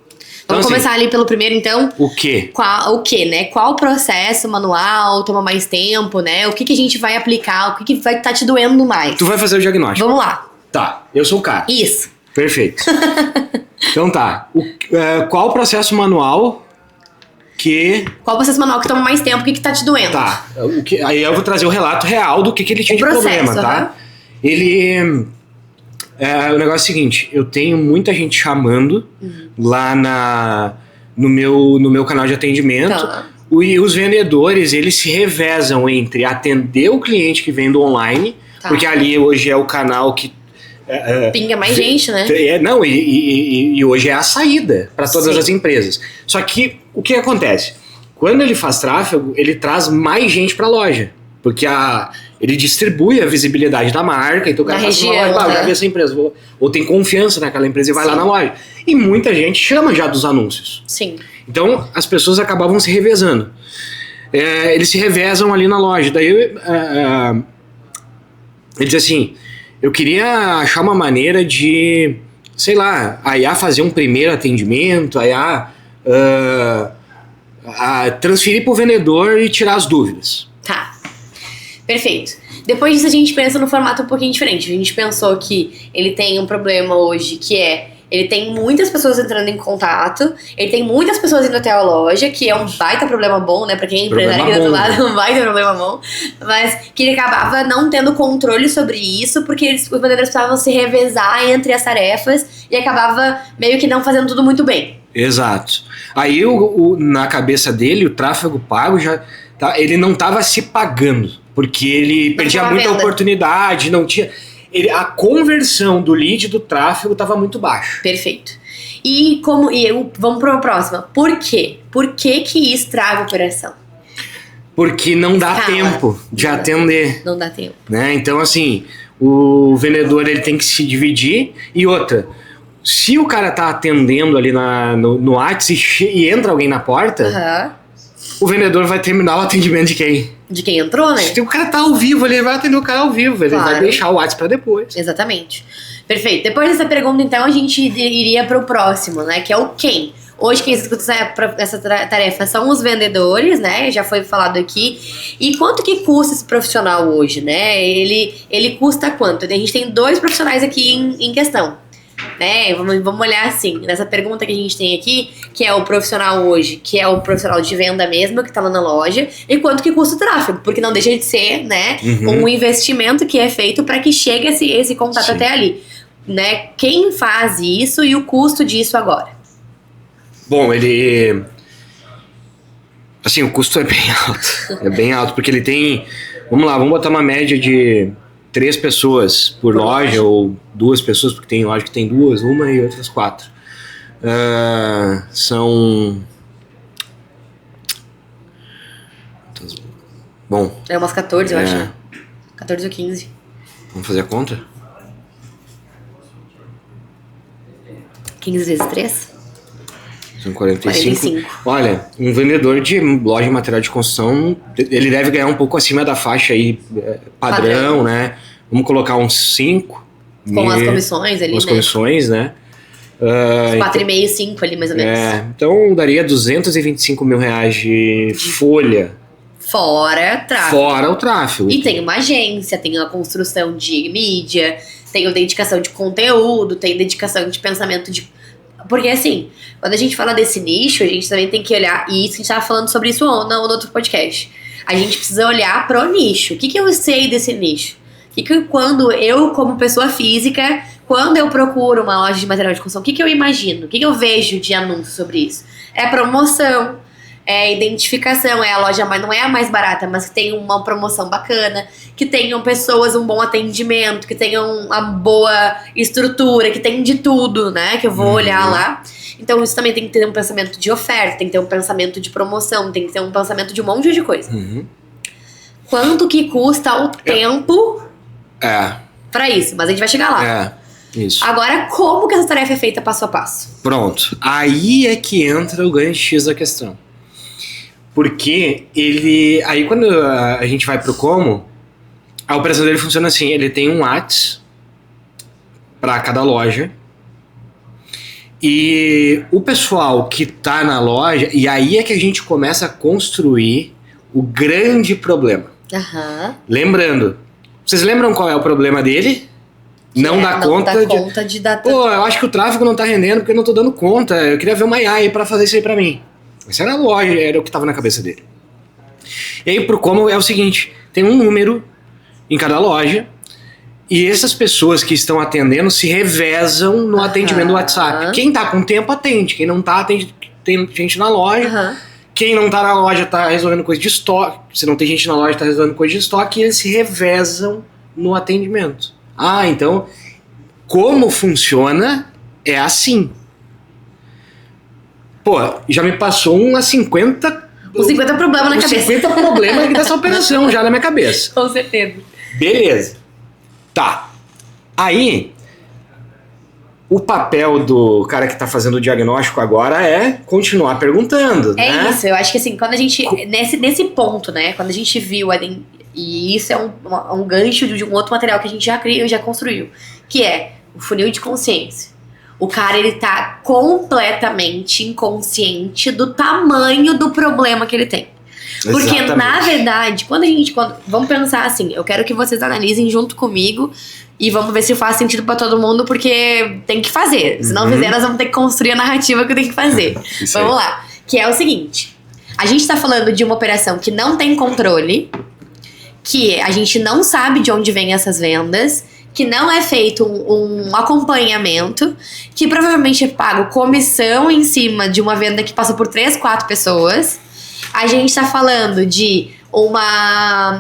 Vamos começar ali pelo primeiro, então. O quê? O quê, né? Qual processo manual toma mais tempo, né? O que a gente vai aplicar, o que vai estar te doendo mais? Tu vai fazer o diagnóstico. Vamos lá. Tá, eu sou o cara. Isso. Perfeito. Então tá. Qual o processo manual Qual o processo manual que toma mais tempo, o que tá te doendo? Tá, aí eu vou trazer o relato real do que ele tinha de problema, tá? Ele... o negócio é o seguinte, eu tenho muita gente chamando lá no meu canal de atendimento, e os vendedores, eles se revezam entre atender o cliente que vem do online, porque ali hoje é o canal que... pinga mais gente, né? E hoje é a saída para todas as empresas. Só que o que acontece? Quando ele faz tráfego, ele traz mais gente para a loja, porque ele distribui a visibilidade da marca, então o cara faz uma loja, já vê essa empresa, ou tem confiança naquela empresa e vai lá na loja. E muita gente chama já dos anúncios. Sim. Então as pessoas acabavam se revezando. Eles se revezam ali na loja. Daí ele diz assim... Eu queria achar uma maneira de, sei lá, a IA fazer um primeiro atendimento, a IA transferir pro vendedor e tirar as dúvidas. Tá. Perfeito. Depois disso a gente pensa no formato um pouquinho diferente. A gente pensou que ele tem um problema hoje que é... Ele tem muitas pessoas entrando em contato, ele tem muitas pessoas indo até a loja, que é um baita problema bom, né? Pra quem é empresário aqui do outro lado, um baita problema bom. Mas que ele acabava não tendo controle sobre isso, porque os vendedores precisavam se revezar entre as tarefas e acabava meio que não fazendo tudo muito bem. Exato. Aí, na cabeça dele, o tráfego pago já... ele não estava se pagando, porque ele perdia muita oportunidade, não tinha... a conversão do lead do tráfego estava muito baixa. Perfeito. Vamos para uma próxima. Por quê? Por que isso estraga a operação? Porque não dá tempo de atender. Não dá tempo. Né? Então, assim, o vendedor ele tem que se dividir. E outra, se o cara tá atendendo ali no WhatsApp e entra alguém na porta, o vendedor vai terminar o atendimento de quem? De quem entrou, né? Se o cara tá ao vivo, ele vai atender o cara ao vivo. Ele vai deixar o WhatsApp pra depois. Exatamente. Perfeito. Depois dessa pergunta, então, a gente iria pro próximo, né? Que é o quem. Hoje quem executa essa tarefa são os vendedores, né? Já foi falado aqui. E quanto que custa esse profissional hoje, né? Ele custa quanto? A gente tem 2 profissionais aqui em questão. Né? Vamos olhar assim, nessa pergunta que a gente tem aqui, que é o profissional hoje, que é o profissional de venda mesmo, que tá lá na loja, e quanto que custa o tráfego, porque não deixa de ser, né, um investimento que é feito para que chegue esse contato até ali, né? Quem faz isso e o custo disso agora? Bom, assim, o custo é bem alto, porque ele tem, vamos botar uma média de 3 pessoas por loja, ou 2 pessoas, porque tem loja que tem 2, uma e outras 4. São... Bom... É umas 14, eu acho, né? 14 ou 15. Vamos fazer a conta? 15 vezes 3? São 45. Olha, um vendedor de loja de material de construção, ele deve ganhar um pouco acima da faixa aí, padrão, né? Vamos colocar uns 5. Com as comissões ali, com as comissões, né? 4,5, 5 ali, mais ou menos. Então daria 225 mil reais de folha. Fora tráfego. Fora o tráfego. E tem uma agência, tem a construção de mídia, tem a dedicação de conteúdo, tem dedicação de pensamento de... Porque assim, quando a gente fala desse nicho, a gente também tem que olhar, e isso a gente tava falando sobre isso no outro podcast. A gente precisa olhar pro nicho. O que eu sei desse nicho? Quando eu, como pessoa física, quando eu procuro uma loja de material de construção, o que eu imagino? O que eu vejo de anúncio sobre isso? É promoção, é identificação, é a loja, mas não é a mais barata, mas que tem uma promoção bacana, que tenham pessoas, um bom atendimento, que tenham uma boa estrutura, que tem de tudo, né? Que eu vou olhar lá. Então isso também tem que ter um pensamento de oferta, tem que ter um pensamento de promoção, tem que ter um pensamento de um monte de coisa. Quanto que custa o tempo pra isso? Mas a gente vai chegar lá. Isso. Agora, como que essa tarefa é feita passo a passo? Pronto. Aí é que entra o grande X da questão. Porque aí quando a gente vai pro como, a operação dele funciona assim, ele tem um WhatsApp para cada loja, e o pessoal que tá na loja, e aí é que a gente começa a construir o grande problema. Lembrando, vocês lembram qual é o problema dele? Não dá conta de dar... Pô, eu acho que o tráfego não tá rendendo porque eu não tô dando conta, eu queria ver uma AI pra fazer isso aí pra mim. Essa era a loja, era o que tava na cabeça dele. E aí pro como é o seguinte, tem um número em cada loja, e essas pessoas que estão atendendo se revezam no atendimento do WhatsApp. Quem tá com tempo atende, quem não tá atende, tem gente na loja. Quem não tá na loja tá resolvendo coisa de estoque, se não tem gente na loja tá resolvendo coisa de estoque, e eles se revezam no atendimento. Então, como funciona é assim. Pô, já me passou uns 50... Uns 50 problemas na cabeça. 50 problemas dessa operação já na minha cabeça. Com certeza. Beleza. Tá. Aí, o papel do cara que tá fazendo o diagnóstico agora é continuar perguntando, né? É isso, eu acho que assim, quando a gente... Nesse ponto, né? Quando a gente viu... E isso é um gancho de um outro material que a gente já criou, já construiu. Que é o funil de consciência. O cara, ele tá completamente inconsciente do tamanho do problema que ele tem. Porque, Exatamente. na verdade, vamos pensar assim, eu quero que vocês analisem junto comigo e vamos ver se faz sentido pra todo mundo, porque tem que fazer. Se não fizer, nós vamos ter que construir a narrativa que eu tenho que fazer. Vamos lá. Que é o seguinte, a gente tá falando de uma operação que não tem controle, que a gente não sabe de onde vêm essas vendas, que não é feito um acompanhamento, que provavelmente é pago comissão em cima de uma venda que passa por 3, 4 pessoas. A gente tá falando de uma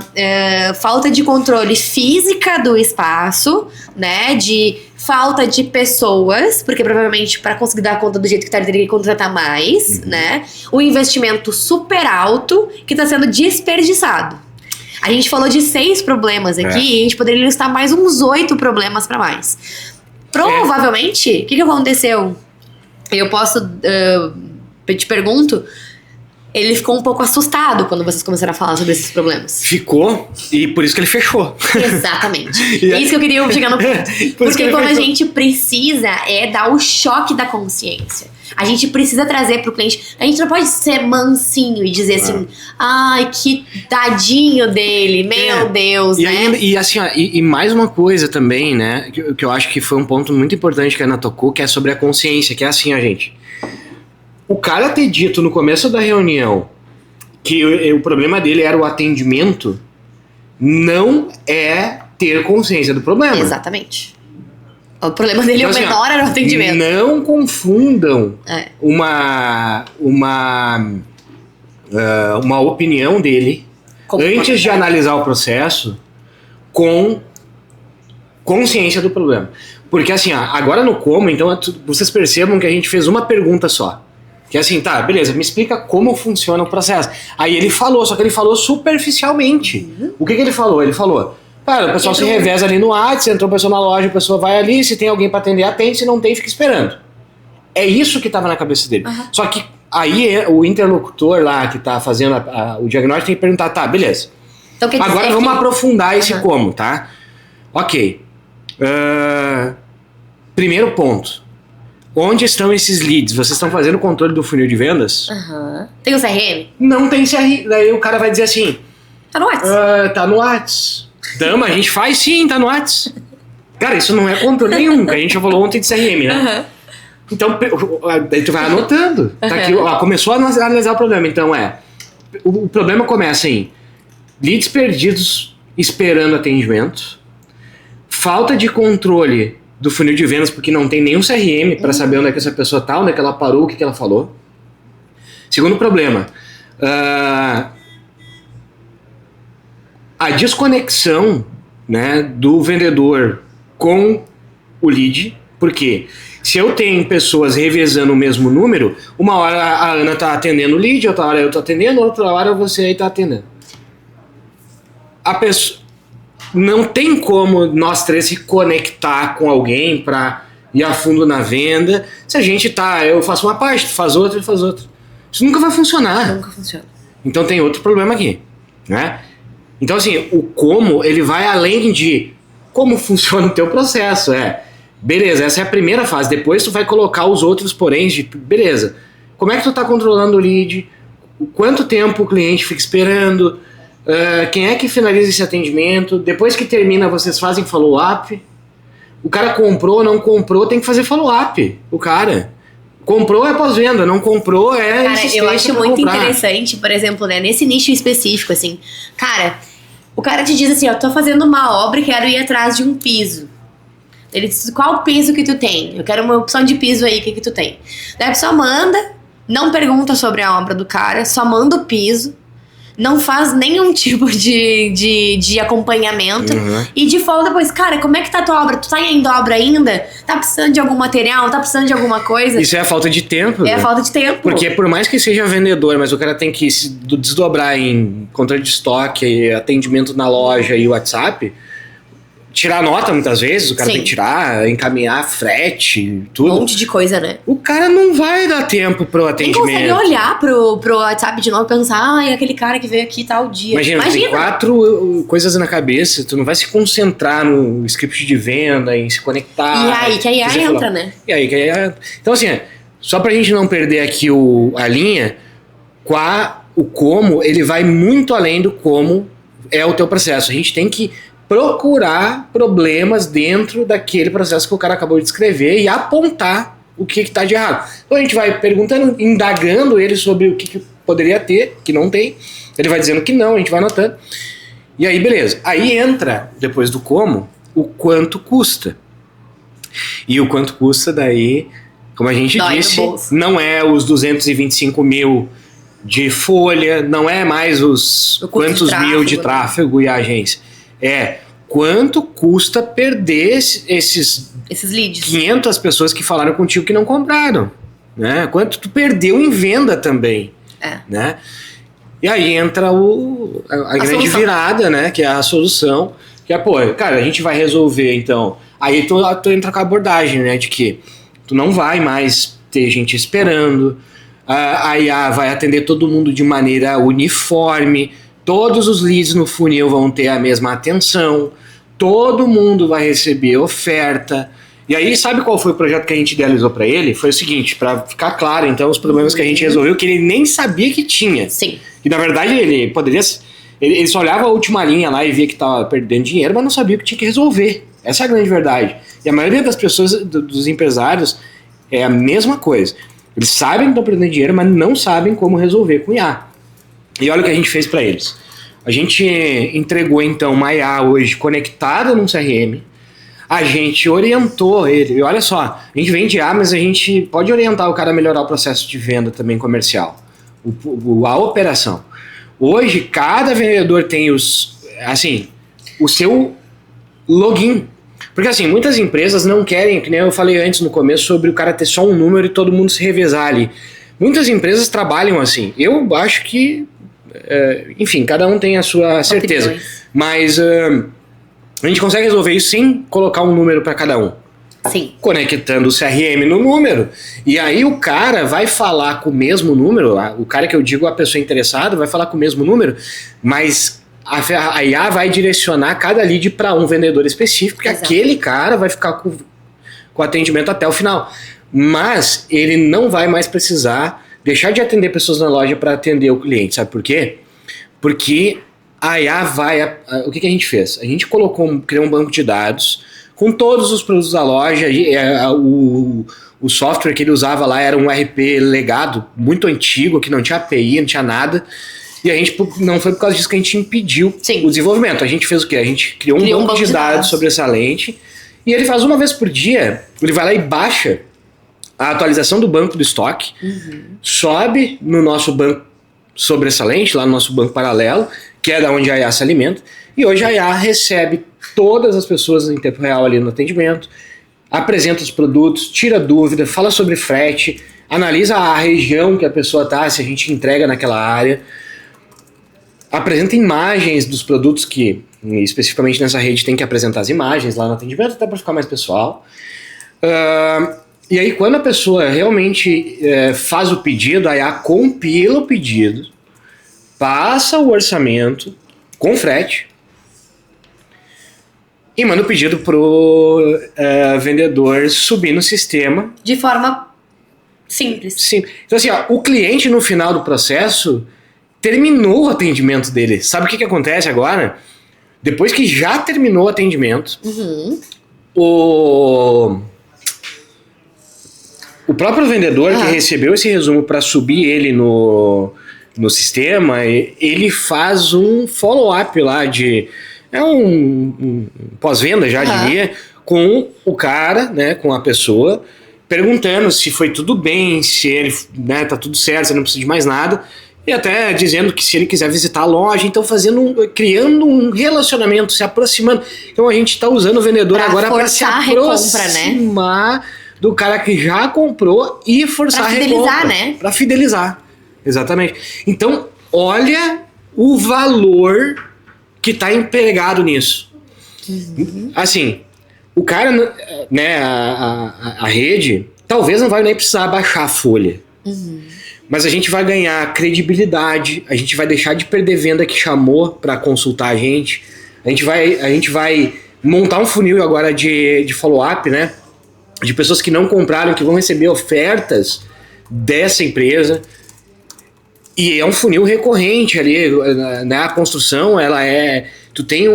falta de controle física do espaço, né? De falta de pessoas, porque provavelmente para conseguir dar conta do jeito que tá, ele teria que contratar mais, né? Um investimento super alto que tá sendo desperdiçado. A gente falou de 6 problemas aqui e a gente poderia listar mais uns 8 problemas pra mais. Provavelmente, o que aconteceu? Eu posso... te pergunto... Ele ficou um pouco assustado quando vocês começaram a falar sobre esses problemas. Ficou, e por isso que ele fechou. Exatamente. É isso que eu queria chegar no ponto. Porque como a gente precisa dar o choque da consciência. A gente precisa trazer pro cliente. A gente não pode ser mansinho e dizer assim, ai, que tadinho dele, meu Deus, e né? E assim, ó, e mais uma coisa também, né, que eu acho que foi um ponto muito importante que a Ana tocou, que é sobre a consciência, que é assim, ó, gente. O cara ter dito no começo da reunião que o problema dele era o atendimento, não é ter consciência do problema. Exatamente. O problema dele então, o menor era o atendimento. Não confundam uma opinião dele antes de analisar o processo com consciência do problema. Porque assim, ó, agora no como, então vocês percebam que a gente fez uma pergunta só. Que é assim, tá, beleza, me explica como funciona o processo. Aí ele falou, só que ele falou superficialmente. O que ele falou? Ele falou, cara, o pessoal se reveza ali no WhatsApp, entrou a pessoa na loja, a pessoa vai ali, se tem alguém pra atender, atende, se não tem, fica esperando. É isso que tava na cabeça dele. Só que aí o interlocutor lá que tá fazendo o diagnóstico tem que perguntar, tá, beleza. Então, agora vamos aprofundar esse como, tá? Ok. Primeiro ponto. Onde estão esses leads? Vocês estão fazendo o controle do funil de vendas? Tem o CRM? Não tem CRM. Daí o cara vai dizer assim... Tá no WhatsApp. Tá no WhatsApp. Dama, a gente faz sim, tá no WhatsApp. Cara, isso não é controle nenhum, que a gente já falou ontem de CRM, né? Então, daí tu vai anotando. Tá aqui, começou a analisar o problema. Então o problema começa em leads perdidos esperando atendimento, falta de controle do funil de vendas, porque não tem nenhum CRM para saber onde é que essa pessoa tá, onde é que ela parou, o que ela falou. Segundo problema, a desconexão, né, do vendedor com o lead, porque se eu tenho pessoas revezando o mesmo número, uma hora a Ana tá atendendo o lead, outra hora eu tô atendendo, outra hora você aí tá atendendo. A pessoa... Não tem como nós três se conectar com alguém para ir a fundo na venda. Se a gente eu faço uma parte, tu faz outra, faz outra. Isso nunca vai funcionar. Nunca funciona. Então tem outro problema aqui, né? Então assim, o como, ele vai além de como funciona o teu processo. Beleza, essa é a primeira fase. Depois tu vai colocar os outros poréns de, beleza, como é que tu tá controlando o lead? Quanto tempo o cliente fica esperando? Quem é que finaliza esse atendimento? Depois que termina, vocês fazem follow-up. O cara comprou, não comprou, tem que fazer follow-up. O cara comprou é pós-venda, não comprou é insistência. Cara, eu acho muito interessante, por exemplo, né, nesse nicho específico, assim. Cara, o cara te diz assim, ó, tô fazendo uma obra e quero ir atrás de um piso. Ele diz, qual o piso que tu tem? Eu quero uma opção de piso aí, o que tu tem? Daí a pessoa manda, não pergunta sobre a obra do cara, só manda o piso. Não faz nenhum tipo de acompanhamento. E de volta depois, cara, como é que tá a tua obra? Tu tá em obra ainda? Tá precisando de algum material? Tá precisando de alguma coisa? Isso é a falta de tempo. É a falta de tempo. Porque por mais que seja vendedor, mas o cara tem que se desdobrar em controle de estoque, atendimento na loja e WhatsApp, tirar nota muitas vezes, o cara tem que tirar, encaminhar frete, tudo. Um monte de coisa, né? O cara não vai dar tempo pro atendimento. Nem consegue olhar pro WhatsApp de novo e pensar, é aquele cara que veio aqui tal dia. Imagina. Tem 4 coisas na cabeça, tu não vai se concentrar no script de venda, em se conectar. E aí que a IA entra, né? E aí que a IA... Então, assim, só pra gente não perder aqui a linha, o como, ele vai muito além do como é o teu processo. A gente tem que procurar problemas dentro daquele processo que o cara acabou de escrever e apontar o que está de errado. Então a gente vai perguntando, indagando ele sobre o que poderia ter, que não tem. Ele vai dizendo que não, a gente vai anotando. E aí, beleza. Aí entra, depois do como, o quanto custa. E o quanto custa daí, como a gente disse, não é os 225 mil de folha, não é mais os quantos mil de tráfego e a agência. É quanto custa perder esses leads. 500 pessoas que falaram contigo que não compraram, né? Quanto tu perdeu em venda também, né? E aí entra a grande solução. Virada, né? Que é a solução, que é, cara, a gente vai resolver, então. Aí tu entra com a abordagem, né? De que tu não vai mais ter gente esperando, a IA vai atender todo mundo de maneira uniforme, todos os leads no funil vão ter a mesma atenção, todo mundo vai receber oferta. E aí, sabe qual foi o projeto que a gente idealizou para ele? Foi o seguinte, para ficar claro, então, os problemas que a gente resolveu, que ele nem sabia que tinha. Sim. E, na verdade, ele poderia... Ele só olhava a última linha lá e via que estava perdendo dinheiro, mas não sabia o que tinha que resolver. Essa é a grande verdade. E a maioria das pessoas, dos empresários, é a mesma coisa. Eles sabem que estão perdendo dinheiro, mas não sabem como resolver com IA. E olha o que a gente fez para eles. A gente entregou, então, uma IA hoje conectada num CRM. A gente orientou ele. E olha só, a gente vende IA, mas a gente pode orientar o cara a melhorar o processo de venda também comercial. A operação. Hoje, cada vendedor tem o seu login. Porque assim, muitas empresas não querem, que nem eu falei antes no começo, sobre o cara ter só um número e todo mundo se revezar ali. Muitas empresas trabalham assim. Eu acho que, enfim, cada um tem a sua certeza. Mas a gente consegue resolver isso sem colocar um número para cada um. Sim. Conectando o CRM no número. E aí o cara vai falar com o mesmo número, o cara que eu digo, a pessoa interessada, vai falar com o mesmo número, mas a IA vai direcionar cada lead para um vendedor específico, porque aquele cara vai ficar com o atendimento até o final. Mas ele não vai mais precisar deixar de atender pessoas na loja para atender o cliente. Sabe por quê? Porque a IA vai... O que a gente fez? A gente criou um banco de dados com todos os produtos da loja. O software que ele usava lá era um ERP legado, muito antigo, que não tinha API, não tinha nada. E a gente, não foi por causa disso que a gente impediu o desenvolvimento. A gente fez o quê? A gente criou um banco de dados sobressalente. E ele faz uma vez por dia, ele vai lá e baixa a atualização do banco do estoque, sobe no nosso banco sobressalente, lá no nosso banco paralelo, que é da onde a IA se alimenta. E hoje a IA recebe todas as pessoas em tempo real ali no atendimento, apresenta os produtos, tira dúvida, fala sobre frete, analisa a região que a pessoa está, se a gente entrega naquela área, apresenta imagens dos produtos que, especificamente nessa rede, tem que apresentar as imagens lá no atendimento, até para ficar mais pessoal. E aí, quando a pessoa realmente faz o pedido, a IA compila o pedido, passa o orçamento com frete e manda o pedido pro vendedor subir no sistema. De forma simples. Sim. Então assim, o cliente no final do processo terminou o atendimento dele. Sabe o que acontece agora? Depois que já terminou o atendimento, o próprio vendedor que recebeu esse resumo para subir ele no sistema, ele faz um follow-up lá um pós-venda, já diria, com o cara, né, com a pessoa, perguntando se foi tudo bem, se ele, né, tá tudo certo, se não precisa de mais nada, e até dizendo que se ele quiser visitar a loja, então criando um relacionamento, se aproximando. Então a gente está usando o vendedor agora para se aproximar, né, do cara que já comprou e forçar a recompra. Né? Para fidelizar, exatamente. Então, olha o valor que está empregado nisso. Assim, o cara, né, a rede, talvez não vai nem precisar baixar a folha. Mas a gente vai ganhar credibilidade, a gente vai deixar de perder venda que chamou para consultar a gente vai montar um funil agora de follow-up, né? De pessoas que não compraram, que vão receber ofertas dessa empresa. E é um funil recorrente ali, né? A construção, ela é... Tu tem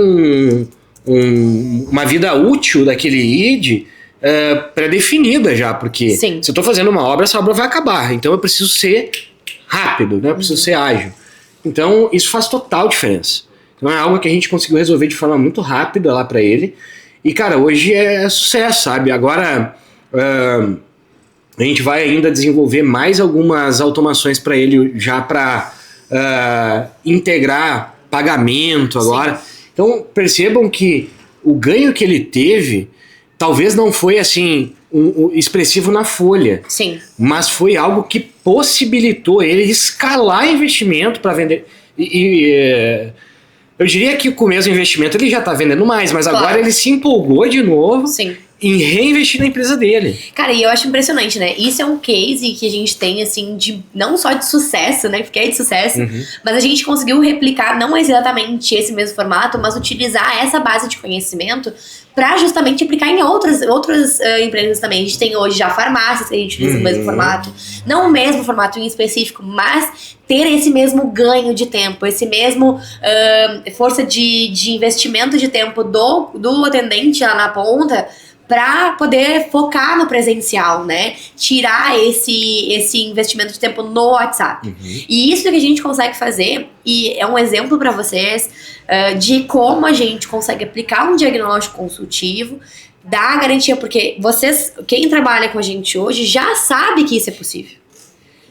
uma vida útil daquele lead pré-definida já, porque Sim. se eu tô fazendo uma obra, essa obra vai acabar. Então eu preciso ser rápido, né? Eu preciso ser ágil. Então isso faz total diferença. Então é algo que a gente conseguiu resolver de forma muito rápida lá para ele. E, cara, hoje é sucesso, sabe? Agora a gente vai ainda desenvolver mais algumas automações para ele já para integrar pagamento agora. Sim. Então percebam que o ganho que ele teve talvez não foi assim expressivo na folha. Sim. Mas foi algo que possibilitou ele escalar investimento para vender. Eu diria que com o mesmo investimento ele já está vendendo mais, mas claro, agora ele se empolgou de novo. Sim. Em reinvestir na empresa dele. Cara, e eu acho impressionante, né? Isso é um case que a gente tem, assim, de não só de sucesso, né? Porque é de sucesso, mas a gente conseguiu replicar não exatamente esse mesmo formato, mas utilizar essa base de conhecimento para justamente aplicar em outras empresas também. A gente tem hoje já farmácias que a gente utiliza o mesmo formato. Não o mesmo formato em específico, mas ter esse mesmo ganho de tempo, esse mesmo força de investimento de tempo do atendente lá na ponta, para poder focar no presencial, né? Tirar esse investimento de tempo no WhatsApp. E isso que a gente consegue fazer, e é um exemplo para vocês de como a gente consegue aplicar um diagnóstico consultivo, dar garantia, porque quem trabalha com a gente hoje já sabe que isso é possível.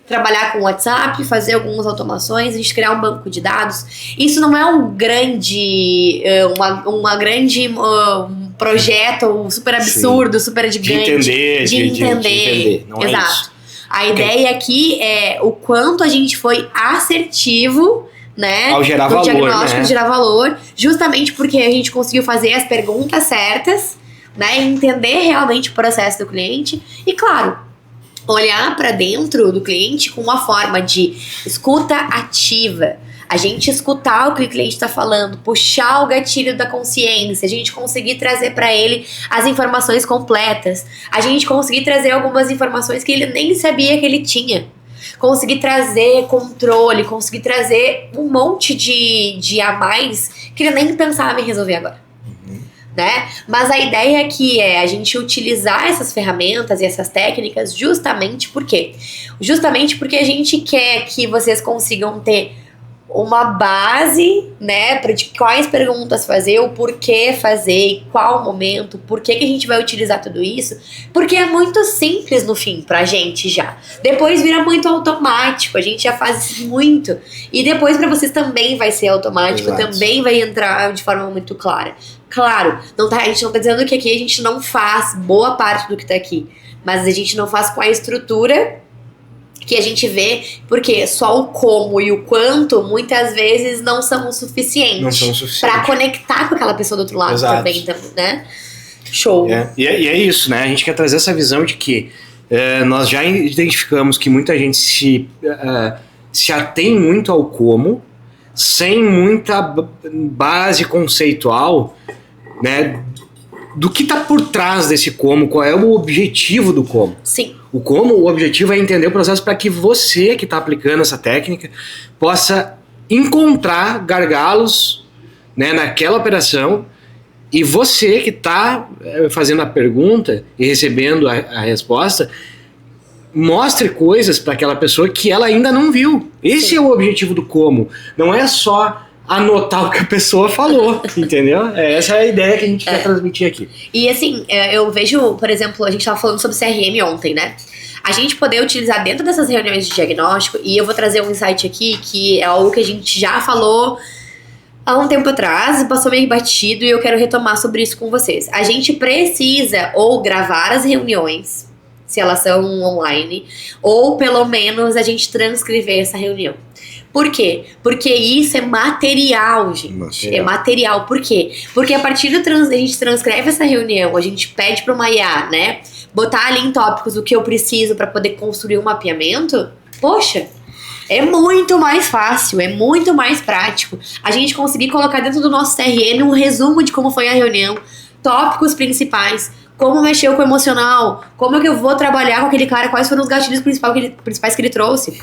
Trabalhar com o WhatsApp, fazer algumas automações, a gente criar um banco de dados. Isso não é um grande projeto super absurdo, sim, super gigante. De entender. Não exato. É isso. A ideia aqui é o quanto a gente foi assertivo, né? Ao gerar no valor, diagnóstico, né? De gerar valor, justamente porque a gente conseguiu fazer as perguntas certas, né? Entender realmente o processo do cliente e, claro, olhar para dentro do cliente com uma forma de escuta ativa. A gente escutar o que o cliente está falando, puxar o gatilho da consciência, a gente conseguir trazer para ele as informações completas, a gente conseguir trazer algumas informações que ele nem sabia que ele tinha, conseguir trazer controle, conseguir trazer um monte de a mais que ele nem pensava em resolver agora. Né? Mas a ideia aqui é a gente utilizar essas ferramentas e essas técnicas justamente porque a gente quer que vocês consigam ter uma base, né, de quais perguntas fazer, o porquê fazer, qual momento, por que a gente vai utilizar tudo isso, porque é muito simples no fim pra gente já. Depois vira muito automático, a gente já faz isso muito, e depois pra vocês também vai ser automático, exato, também vai entrar de forma muito clara. Claro, a gente não tá dizendo que aqui a gente não faz boa parte do que tá aqui, mas a gente não faz com a estrutura que a gente vê, porque só o como e o quanto muitas vezes não são suficientes para conectar com aquela pessoa do outro lado. Exato. Também, né? Show. E é isso, né? A gente quer trazer essa visão de que nós já identificamos que muita gente se atém muito ao como, sem muita base conceitual, né? Do que tá por trás desse como, qual é o objetivo do como. Sim. O objetivo é entender o processo para que você que está aplicando essa técnica possa encontrar gargalos, né, naquela operação, e você que está fazendo a pergunta e recebendo a resposta, mostre coisas para aquela pessoa que ela ainda não viu. Esse Sim. É o objetivo do como. Não é só anotar o que a pessoa falou, entendeu? Essa é a ideia que a gente quer transmitir aqui. E assim, eu vejo, por exemplo, a gente tava falando sobre CRM ontem, né? A gente poder utilizar dentro dessas reuniões de diagnóstico, e eu vou trazer um insight aqui, que é algo que a gente já falou há um tempo atrás, passou meio batido, e eu quero retomar sobre isso com vocês. A gente precisa ou gravar as reuniões, se elas são online, ou pelo menos a gente transcrever essa reunião. Por quê? Porque isso é material, gente. É material. Por quê? Porque a partir a gente transcreve essa reunião, a gente pede para uma IA, né, botar ali em tópicos o que eu preciso para poder construir um mapeamento. Poxa, é muito mais fácil, é muito mais prático a gente conseguir colocar dentro do nosso CRM um resumo de como foi a reunião, tópicos principais, como mexeu com o emocional, como é que eu vou trabalhar com aquele cara, quais foram os gatilhos principais que ele trouxe.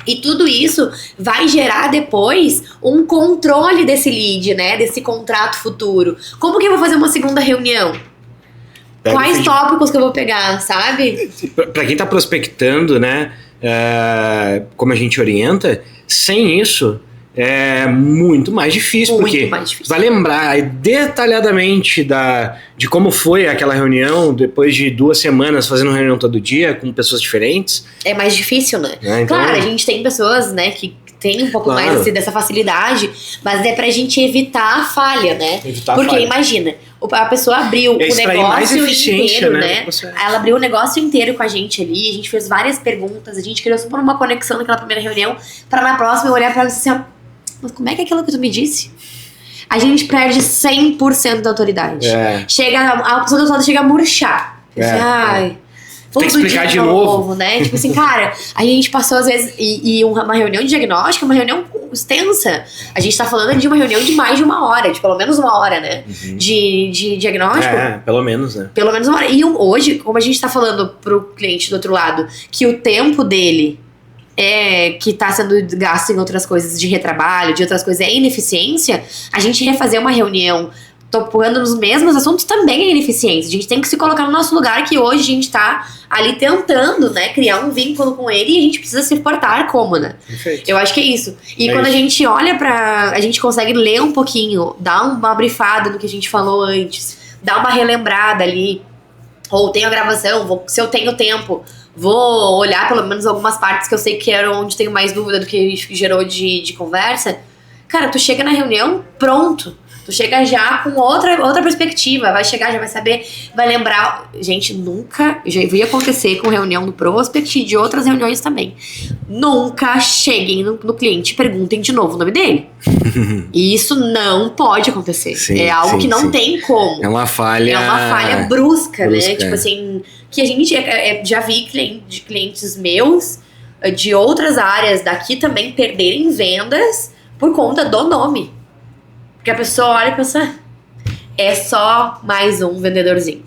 E tudo isso vai gerar depois um controle desse lead, né? Desse contrato futuro. Como que eu vou fazer uma segunda reunião? Quais tópicos que eu vou pegar, sabe? Para quem tá prospectando, né? Como a gente orienta, sem isso é muito mais difícil. Muito porque mais difícil. Vai lembrar detalhadamente de como foi aquela reunião depois de 2 semanas fazendo reunião todo dia com pessoas diferentes. É mais difícil, né? Então, claro, a gente tem pessoas, né, que tem um pouco mais dessa facilidade, mas é pra gente evitar a falha, né? Porque imagina, a pessoa abriu o negócio inteiro, né? Ela abriu o negócio inteiro com a gente ali, a gente fez várias perguntas, a gente criou super uma conexão naquela primeira reunião, pra na próxima eu olhar pra ela e dizer assim, mas como é que é aquilo que tu me disse? A gente perde 100% da autoridade. A pessoa do outro lado chega a murchar. Ai, tem que explicar de novo, né? Tipo assim, cara, a gente passou às vezes uma reunião de diagnóstico, uma reunião extensa. A gente tá falando de uma reunião de mais de 1 hora, de pelo menos 1 hora, né? De diagnóstico. Pelo menos, né? Pelo menos 1 hora. E hoje, como a gente tá falando pro cliente do outro lado, que o tempo dele que tá sendo gasto em outras coisas de retrabalho, de outras coisas, é ineficiência, a gente refazer uma reunião tocando nos mesmos assuntos também é ineficiência. A gente tem que se colocar no nosso lugar, que hoje a gente tá ali tentando, né, criar um vínculo com ele e a gente precisa se portar como, né? Perfeito. Eu acho que é isso. E quando a gente olha a gente consegue ler um pouquinho, dar uma brifada no que a gente falou antes, dar uma relembrada ali, ou tenho a gravação, se eu tenho tempo, vou olhar pelo menos algumas partes que eu sei que era onde tenho mais dúvida do que gerou de conversa. Cara, tu chega na reunião, pronto. Tu chega já com outra perspectiva, vai chegar, já vai saber, vai lembrar. Gente, nunca, já ia acontecer com reunião do Prospect e de outras reuniões também. Nunca cheguem no cliente e perguntem de novo o nome dele. E isso não pode acontecer. Sim, algo que não tem como. É uma falha brusca, né? Tipo assim, que a gente já vi clientes meus de outras áreas daqui também perderem vendas por conta do nome. Porque a pessoa olha e pensa, é só mais um vendedorzinho.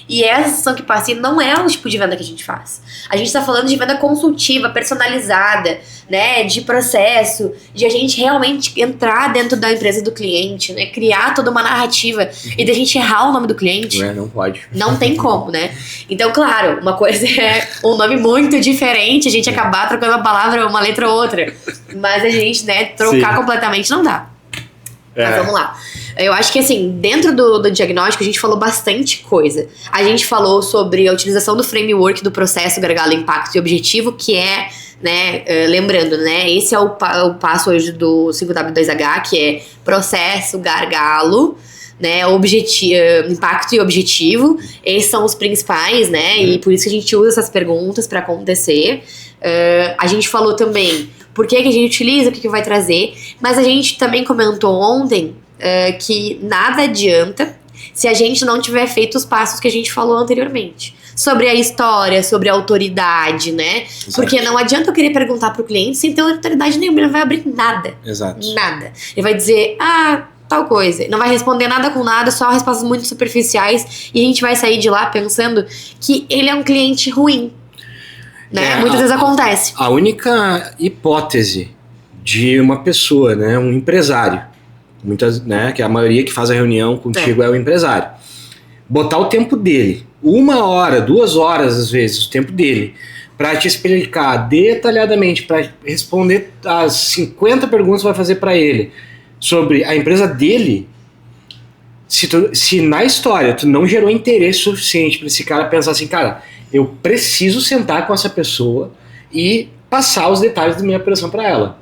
E essa sensação que passa não é o tipo de venda que a gente faz. A gente tá falando de venda consultiva, personalizada, né, de processo, de a gente realmente entrar dentro da empresa do cliente, né, criar toda uma narrativa e da gente errar o nome do cliente. Não pode. Não tem como, né? Então, claro, uma coisa é um nome muito diferente, a gente acabar trocando uma palavra, uma letra ou outra. Mas a gente, né, trocar completamente não dá. Mas vamos lá. Eu acho que, assim, dentro do diagnóstico, a gente falou bastante coisa. A gente falou sobre a utilização do framework do processo gargalo, impacto e objetivo, que é, né, lembrando, né, esse é o passo hoje do 5W2H, que é processo, gargalo, né, impacto e objetivo. Esses são os principais, né, e por isso que a gente usa essas perguntas para acontecer. A gente falou também por que a gente utiliza, o que vai trazer, mas a gente também comentou ontem que nada adianta se a gente não tiver feito os passos que a gente falou anteriormente. Sobre a história, sobre a autoridade, né? Exato. Porque não adianta eu querer perguntar pro cliente sem ter autoridade nenhuma, ele não vai abrir nada. Exato. Nada. Ele vai dizer, tal coisa. Não vai responder nada com nada, só respostas muito superficiais, e a gente vai sair de lá pensando que ele é um cliente ruim. Né? Muitas vezes acontece. A única hipótese de uma pessoa, né, um empresário, né, que a maioria que faz a reunião contigo é o empresário, botar o tempo dele, 1 hora, 2 horas às vezes, o tempo dele, para te explicar detalhadamente, para responder as 50 perguntas que vai fazer para ele sobre a empresa dele. Se na história tu não gerou interesse suficiente para esse cara pensar assim, cara, eu preciso sentar com essa pessoa e passar os detalhes da minha operação para ela.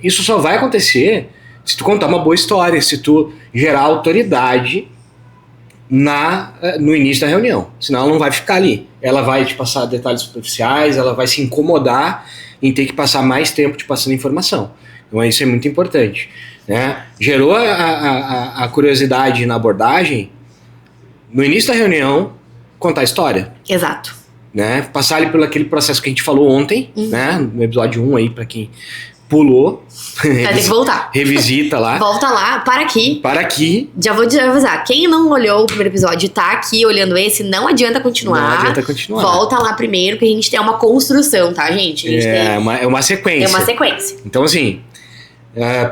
Isso só vai acontecer se tu contar uma boa história, se tu gerar autoridade no início da reunião, senão ela não vai ficar ali. Ela vai te passar detalhes superficiais, ela vai se incomodar em ter que passar mais tempo te passando informação. Então isso é muito importante, né? Gerou a curiosidade na abordagem, no início da reunião, contar a história. Exato. Né? Passar ali por aquele processo que a gente falou ontem, né? No episódio 1 aí, pra quem pulou. Vai ter que voltar. Revisita lá. Volta lá, para aqui. Para aqui. Já vou avisar, quem não olhou o primeiro episódio e tá aqui olhando esse, não adianta continuar. Não adianta continuar. Volta lá primeiro, que a gente tem uma construção, tá, gente? A gente é uma sequência. É uma sequência. Então, assim,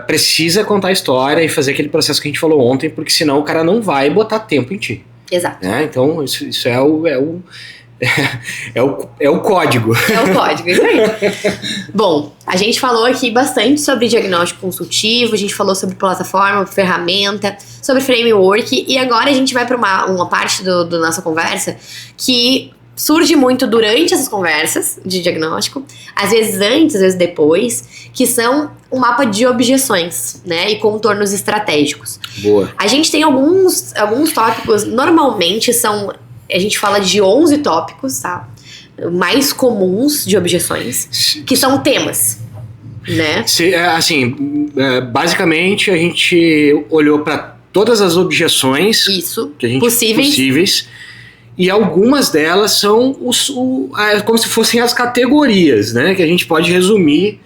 precisa contar a história e fazer aquele processo que a gente falou ontem, porque senão o cara não vai botar tempo em ti. Exato. Né? Então, isso é o código. É o código, isso aí. Bom, a gente falou aqui bastante sobre diagnóstico consultivo, a gente falou sobre plataforma, ferramenta, sobre framework, e agora a gente vai para uma parte da nossa conversa que surge muito durante essas conversas de diagnóstico, às vezes antes, às vezes depois, que são um mapa de objeções, né, e contornos estratégicos. Boa. A gente tem alguns tópicos, normalmente a gente fala de 11 tópicos, tá? Mais comuns de objeções, que são temas, né? Basicamente a gente olhou para todas as objeções que a gente possíveis, e algumas delas são como se fossem as categorias, né? Que a gente pode resumir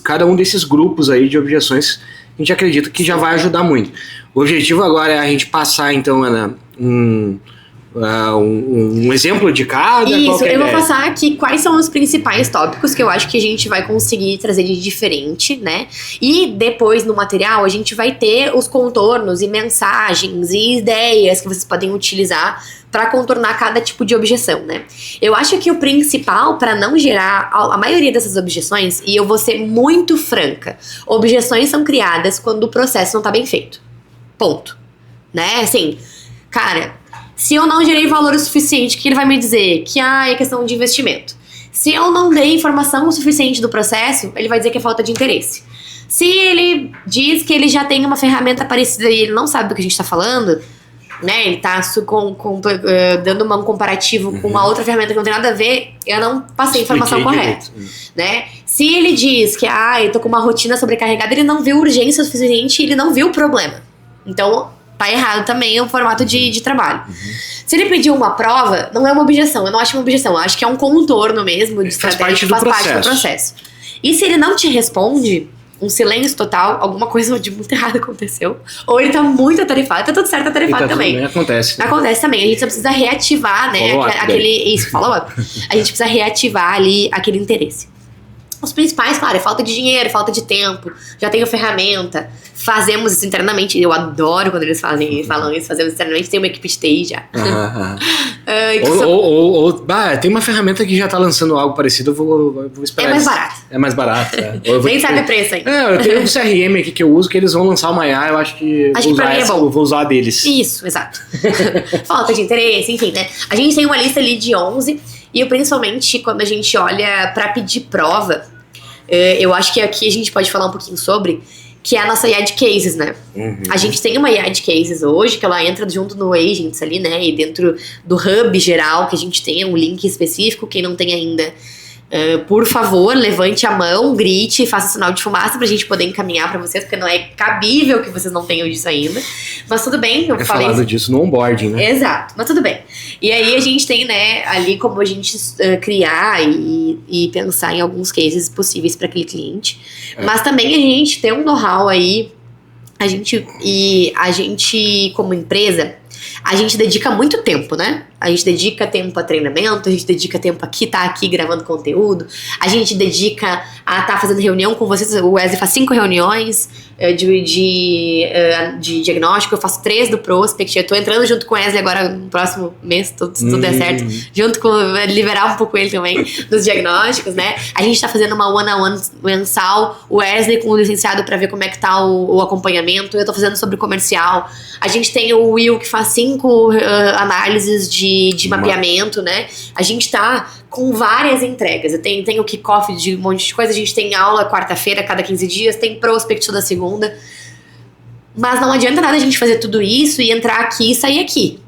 cada um desses grupos aí de objeções. A gente acredita que já vai ajudar muito. O objetivo agora é a gente passar, então, Ana, um exemplo de cada. Isso, eu vou passar aqui quais são os principais tópicos que eu acho que a gente vai conseguir trazer de diferente, né? E depois no material a gente vai ter os contornos e mensagens e ideias que vocês podem utilizar para contornar cada tipo de objeção, né? Eu acho que o principal para não gerar a maioria dessas objeções, e eu vou ser muito franca, objeções são criadas quando o processo não tá bem feito. Ponto. Né? Assim, cara, se eu não gerei valor o suficiente, o que ele vai me dizer? Que é questão de investimento. Se eu não dei informação o suficiente do processo, ele vai dizer que é falta de interesse. Se ele diz que ele já tem uma ferramenta parecida e ele não sabe do que a gente tá falando, né? Ele tá dando um comparativo com uma outra ferramenta que não tem nada a ver, eu não passei a informação correta. Né? Se ele diz que eu tô com uma rotina sobrecarregada, ele não viu urgência o suficiente e ele não viu o problema. Então, tá errado também o formato de trabalho. Se ele pediu uma prova, não é uma objeção. Eu não acho uma objeção. Eu acho que é um contorno mesmo de estratégia que faz parte do processo. E se ele não te responde, um silêncio total, alguma coisa de muito errado aconteceu. Ou ele tá muito atarefado. Tá tudo certo atarefado também. Acontece. Né? Acontece também. A gente só precisa reativar, né? Follow-up. A gente precisa reativar ali aquele interesse. Os principais, claro, é falta de dinheiro, falta de tempo, já tenho ferramenta, fazemos isso internamente, eu adoro quando eles falam isso, fazemos internamente, tem uma equipe de TI já. Tem uma ferramenta que já tá lançando algo parecido, eu vou esperar. É mais barato. Nem sabe o preço ainda. Eu tenho um CRM aqui que eu uso, que eles vão lançar uma IA, eu acho que pra mim é bom. Eu vou usar deles. Isso, exato. Falta de interesse, enfim, né? A gente tem uma lista ali de 11, e principalmente quando a gente olha pra pedir prova, eu acho que aqui a gente pode falar um pouquinho sobre, que é a nossa IA de cases, né? A gente tem uma IA de cases hoje, que ela entra junto no Agents ali, né? E dentro do hub geral que a gente tem um link específico, quem não tem ainda, por favor, levante a mão, grite, faça sinal de fumaça pra gente poder encaminhar pra vocês, porque não é cabível que vocês não tenham disso ainda. Mas tudo bem, eu falei falado disso no onboarding, né? Exato, mas tudo bem. E aí a gente tem, né, ali como a gente criar e pensar em alguns cases possíveis para aquele cliente. Mas também a gente tem um know-how aí, a gente, como empresa, a gente dedica muito tempo, né? A gente dedica tempo a treinamento, a gente dedica tempo a estar aqui gravando conteúdo, a gente dedica a estar fazendo reunião com vocês. O Wesley faz 5 reuniões de diagnóstico, eu faço 3 do Prospect, eu tô entrando junto com o Wesley agora no próximo mês, se tudo der certo, junto com, liberar um pouco ele também dos diagnósticos, né? A gente tá fazendo uma one-on-one mensal, o Wesley com o licenciado pra ver como é que tá o acompanhamento, eu tô fazendo sobre comercial, a gente tem o Will que faz 5 análises de mapeamento, né? A gente tá com várias entregas. Tem o kickoff de um monte de coisa, a gente tem aula quarta-feira, cada 15 dias, tem prospect toda segunda. Mas não adianta nada a gente fazer tudo isso e entrar aqui e sair aqui.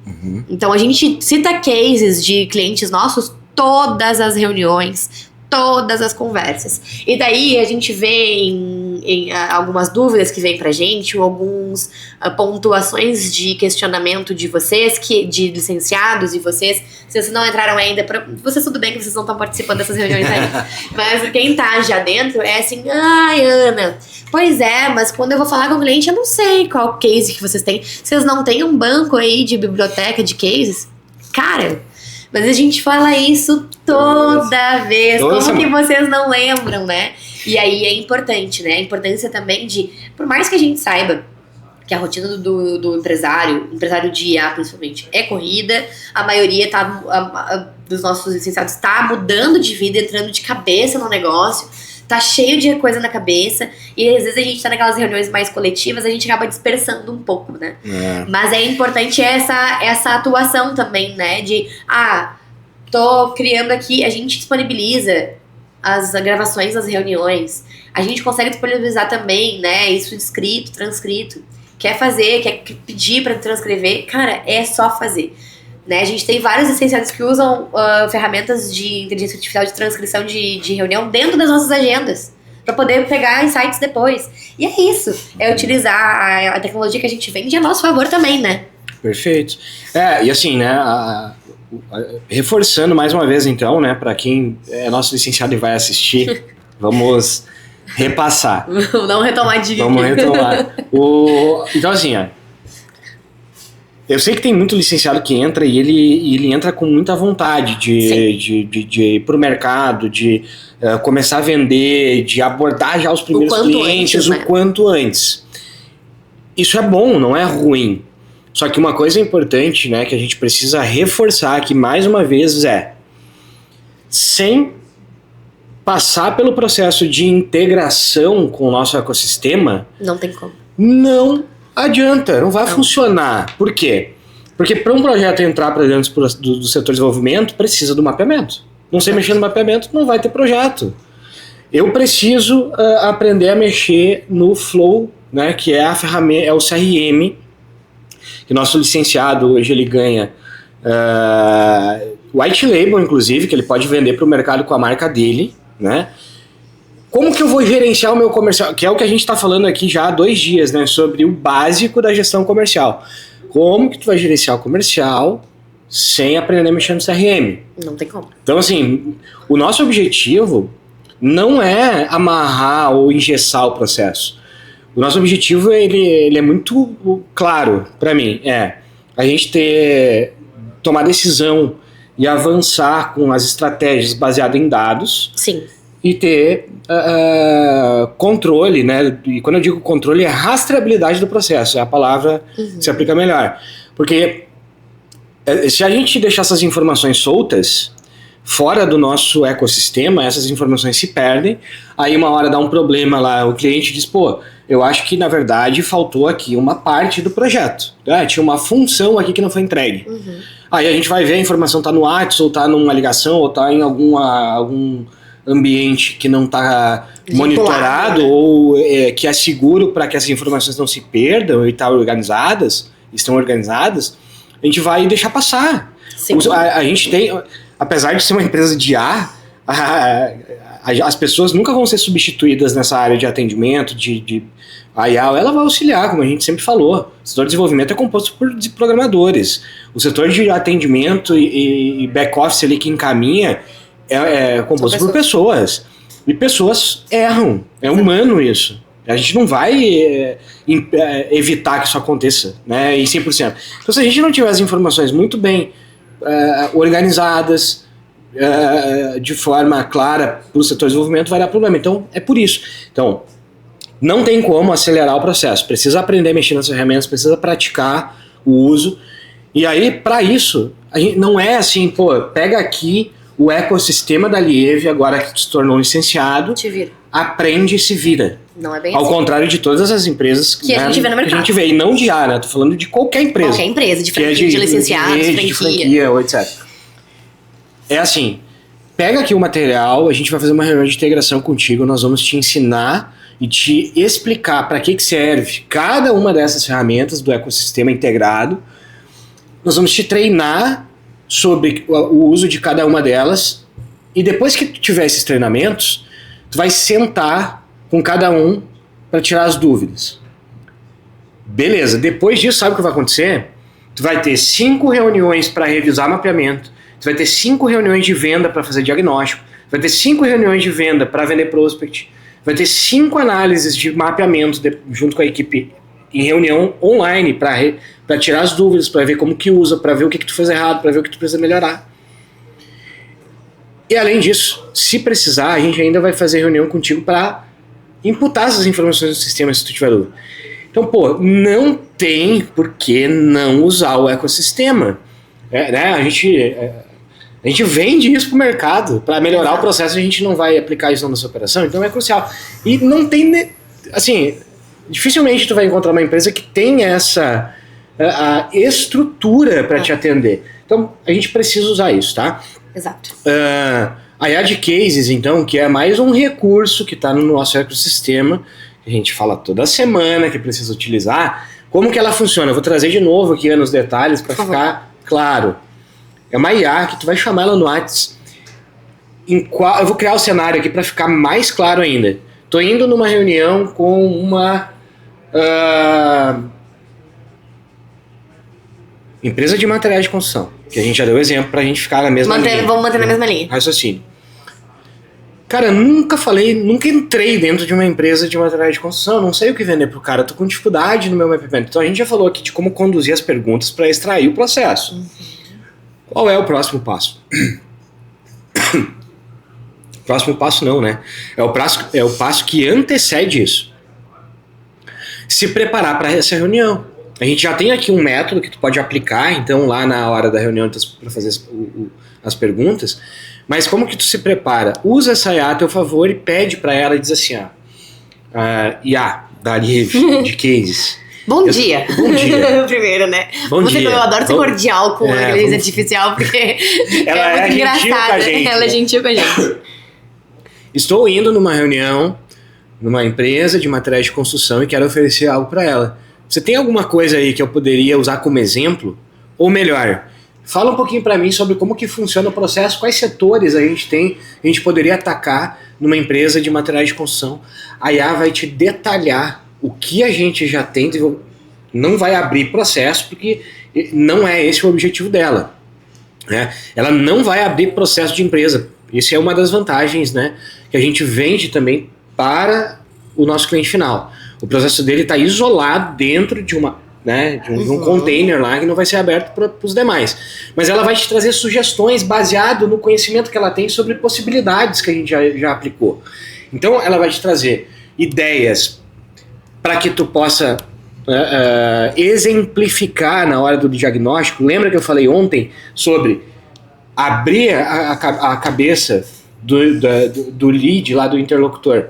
Então a gente cita cases de clientes nossos todas as reuniões, todas as conversas. E daí a gente vê em algumas dúvidas que vem pra gente, ou algumas pontuações de questionamento de vocês, de licenciados e vocês, se vocês não entraram ainda, vocês tudo bem que vocês não estão participando dessas reuniões ainda, mas quem tá já dentro é assim, ai, Ana, pois é, mas quando eu vou falar com o cliente eu não sei qual case que vocês têm. Vocês não têm um banco aí de biblioteca de cases? Cara, mas a gente fala isso toda vez. Como que vocês não lembram, né? E aí é importante, né? A importância também de, por mais que a gente saiba que a rotina do empresário de IA principalmente, é corrida, a maioria dos nossos licenciados tá mudando de vida, entrando de cabeça no negócio, tá cheio de coisa na cabeça, e às vezes a gente tá naquelas reuniões mais coletivas, a gente acaba dispersando um pouco, né? Mas é importante essa atuação também, né? De, tô criando aqui, a gente disponibiliza as gravações das reuniões, a gente consegue disponibilizar também, né? Isso escrito, transcrito. Quer fazer, quer pedir pra transcrever, cara, é só fazer. Né? A gente tem vários licenciados que usam ferramentas de inteligência artificial de transcrição de reunião dentro das nossas agendas, para poder pegar insights depois. E é isso, é utilizar a tecnologia que a gente vende a nosso favor também, né? Perfeito. E assim, né, reforçando mais uma vez então, né, para quem é nosso licenciado e vai assistir, vamos repassar. Vamos dar um retomadinho. Vamos retomar. Então assim, eu sei que tem muito licenciado que entra e ele entra com muita vontade de ir pro mercado, de começar a vender, de abordar já os primeiros clientes o quanto antes. Isso é bom, não é ruim. Só que uma coisa importante, né, que a gente precisa reforçar aqui mais uma vez sem passar pelo processo de integração com o nosso ecossistema, não tem como. Não adianta, não vai funcionar. Por quê? Porque para um projeto entrar para dentro do setor de desenvolvimento, precisa do mapeamento. Não sei mexer no mapeamento, não vai ter projeto. Eu preciso aprender a mexer no Flow, né, que é a ferramenta, é o CRM, que nosso licenciado hoje ele ganha white label, inclusive, que ele pode vender para o mercado com a marca dele, né? Como que eu vou gerenciar o meu comercial? Que é o que a gente está falando aqui já há 2 dias, né? Sobre o básico da gestão comercial. Como que tu vai gerenciar o comercial sem aprender a mexer no CRM? Não tem como. Então, assim, o nosso objetivo não é amarrar ou engessar o processo. O nosso objetivo, ele é muito claro para mim. A gente tomar decisão e avançar com as estratégias baseadas em dados. Sim. E ter controle, né? E quando eu digo controle, é rastreabilidade do processo, é a palavra que se aplica melhor. Porque se a gente deixar essas informações soltas, fora do nosso ecossistema, essas informações se perdem, aí uma hora dá um problema lá, o cliente diz, eu acho que na verdade faltou aqui uma parte do projeto, né? Tinha uma função aqui que não foi entregue. Aí a gente vai ver a informação tá no WhatsApp, ou tá numa ligação, ou tá em algum ambiente que não está monitorado, ou que é seguro para que essas informações não se perdam e estão organizadas, a gente vai deixar passar. A gente tem, apesar de ser uma empresa de IA, as pessoas nunca vão ser substituídas nessa área de atendimento, a IA, ela vai auxiliar, como a gente sempre falou. O setor de desenvolvimento é composto por programadores. O setor de atendimento e back-office ali que encaminha é composto por pessoas. E pessoas erram. É humano isso. A gente não vai evitar que isso aconteça, né, em 100%. Então, se a gente não tiver as informações muito bem organizadas, de forma clara para o setor de desenvolvimento, vai dar problema. Então, é por isso. Então, não tem como acelerar o processo. Precisa aprender a mexer nas ferramentas, precisa praticar o uso. E aí, para isso, a gente não é assim, pega aqui o ecossistema da Lieve, agora que se tornou licenciado, aprende e se vira. Não é bem Ao assim. contrário de todas as empresas que a gente vê no mercado. Que a gente vê, e não de IA, né? Tô falando de qualquer empresa. Qualquer empresa, de franquia, de licenciados, de franquia, etc. É assim, pega aqui o material, a gente vai fazer uma reunião de integração contigo, nós vamos te ensinar e te explicar para que serve cada uma dessas ferramentas do ecossistema integrado. Nós vamos te treinar sobre o uso de cada uma delas, e depois que tu tiver esses treinamentos, tu vai sentar com cada um para tirar as dúvidas. Beleza, depois disso, sabe o que vai acontecer? Tu vai ter 5 reuniões para revisar mapeamento, tu vai ter 5 reuniões de venda para fazer diagnóstico, vai ter 5 reuniões de venda para vender prospect, vai ter 5 análises de mapeamento junto com a equipe em reunião online para tirar as dúvidas, para ver como que usa, para ver o que tu fez errado, para ver o que tu precisa melhorar. E além disso, se precisar, a gente ainda vai fazer reunião contigo para imputar essas informações no sistema se tu tiver dúvida. Então, pô, não tem por que não usar o ecossistema. Né? A gente vende isso pro mercado. Para melhorar o processo, a gente não vai aplicar isso na nossa operação, então é crucial. E não tem, assim, dificilmente tu vai encontrar uma empresa que tem essa a estrutura para te atender. Então, a gente precisa usar isso, tá? Exato. A Yad Cases, então, que é mais um recurso que está no nosso ecossistema, que a gente fala toda semana que precisa utilizar. Como que ela funciona? Eu vou trazer de novo aqui nos detalhes para ficar claro. É uma IA que tu vai chamar ela no WhatsApp. Eu vou criar o cenário aqui para ficar mais claro ainda. Tô indo numa reunião com uma empresa de materiais de construção, que a gente já deu exemplo pra gente ficar na mesma linha. Vamos manter na mesma linha. Raciocínio. Cara, nunca entrei dentro de uma empresa de materiais de construção, não sei o que vender pro cara, tô com dificuldade no meu mapeamento. Então a gente já falou aqui de como conduzir as perguntas para extrair o processo. Uhum. Qual é o próximo passo? Próximo passo não, né? É o passo que antecede isso. Se preparar para essa reunião. A gente já tem aqui um método que tu pode aplicar, então, lá na hora da reunião para fazer as perguntas. Mas como que tu se prepara? Usa essa IA a teu favor e pede para ela e diz assim, IA, da Live, de cases. Bom dia. Bom dia. Primeiro, né? Bom dia. Eu adoro ser cordial com a inteligência artificial, porque ela é muito engraçada. Ela é gentil com a gente. Estou indo numa reunião, numa empresa de materiais de construção e quero oferecer algo para ela. Você tem alguma coisa aí que eu poderia usar como exemplo? Ou melhor, fala um pouquinho para mim sobre como que funciona o processo, quais setores a gente poderia atacar numa empresa de materiais de construção. A IA vai te detalhar o que a gente já tem, não vai abrir processo, porque não é esse o objetivo dela. Né? Ela não vai abrir processo de empresa. Isso é uma das vantagens, né, que a gente vende também para o nosso cliente final. O processo dele está isolado dentro de um container lá que não vai ser aberto para os demais. Mas ela vai te trazer sugestões baseado no conhecimento que ela tem sobre possibilidades que a gente já aplicou. Então ela vai te trazer ideias para que tu possa exemplificar na hora do diagnóstico. Lembra que eu falei ontem sobre abrir a cabeça do lead lá do interlocutor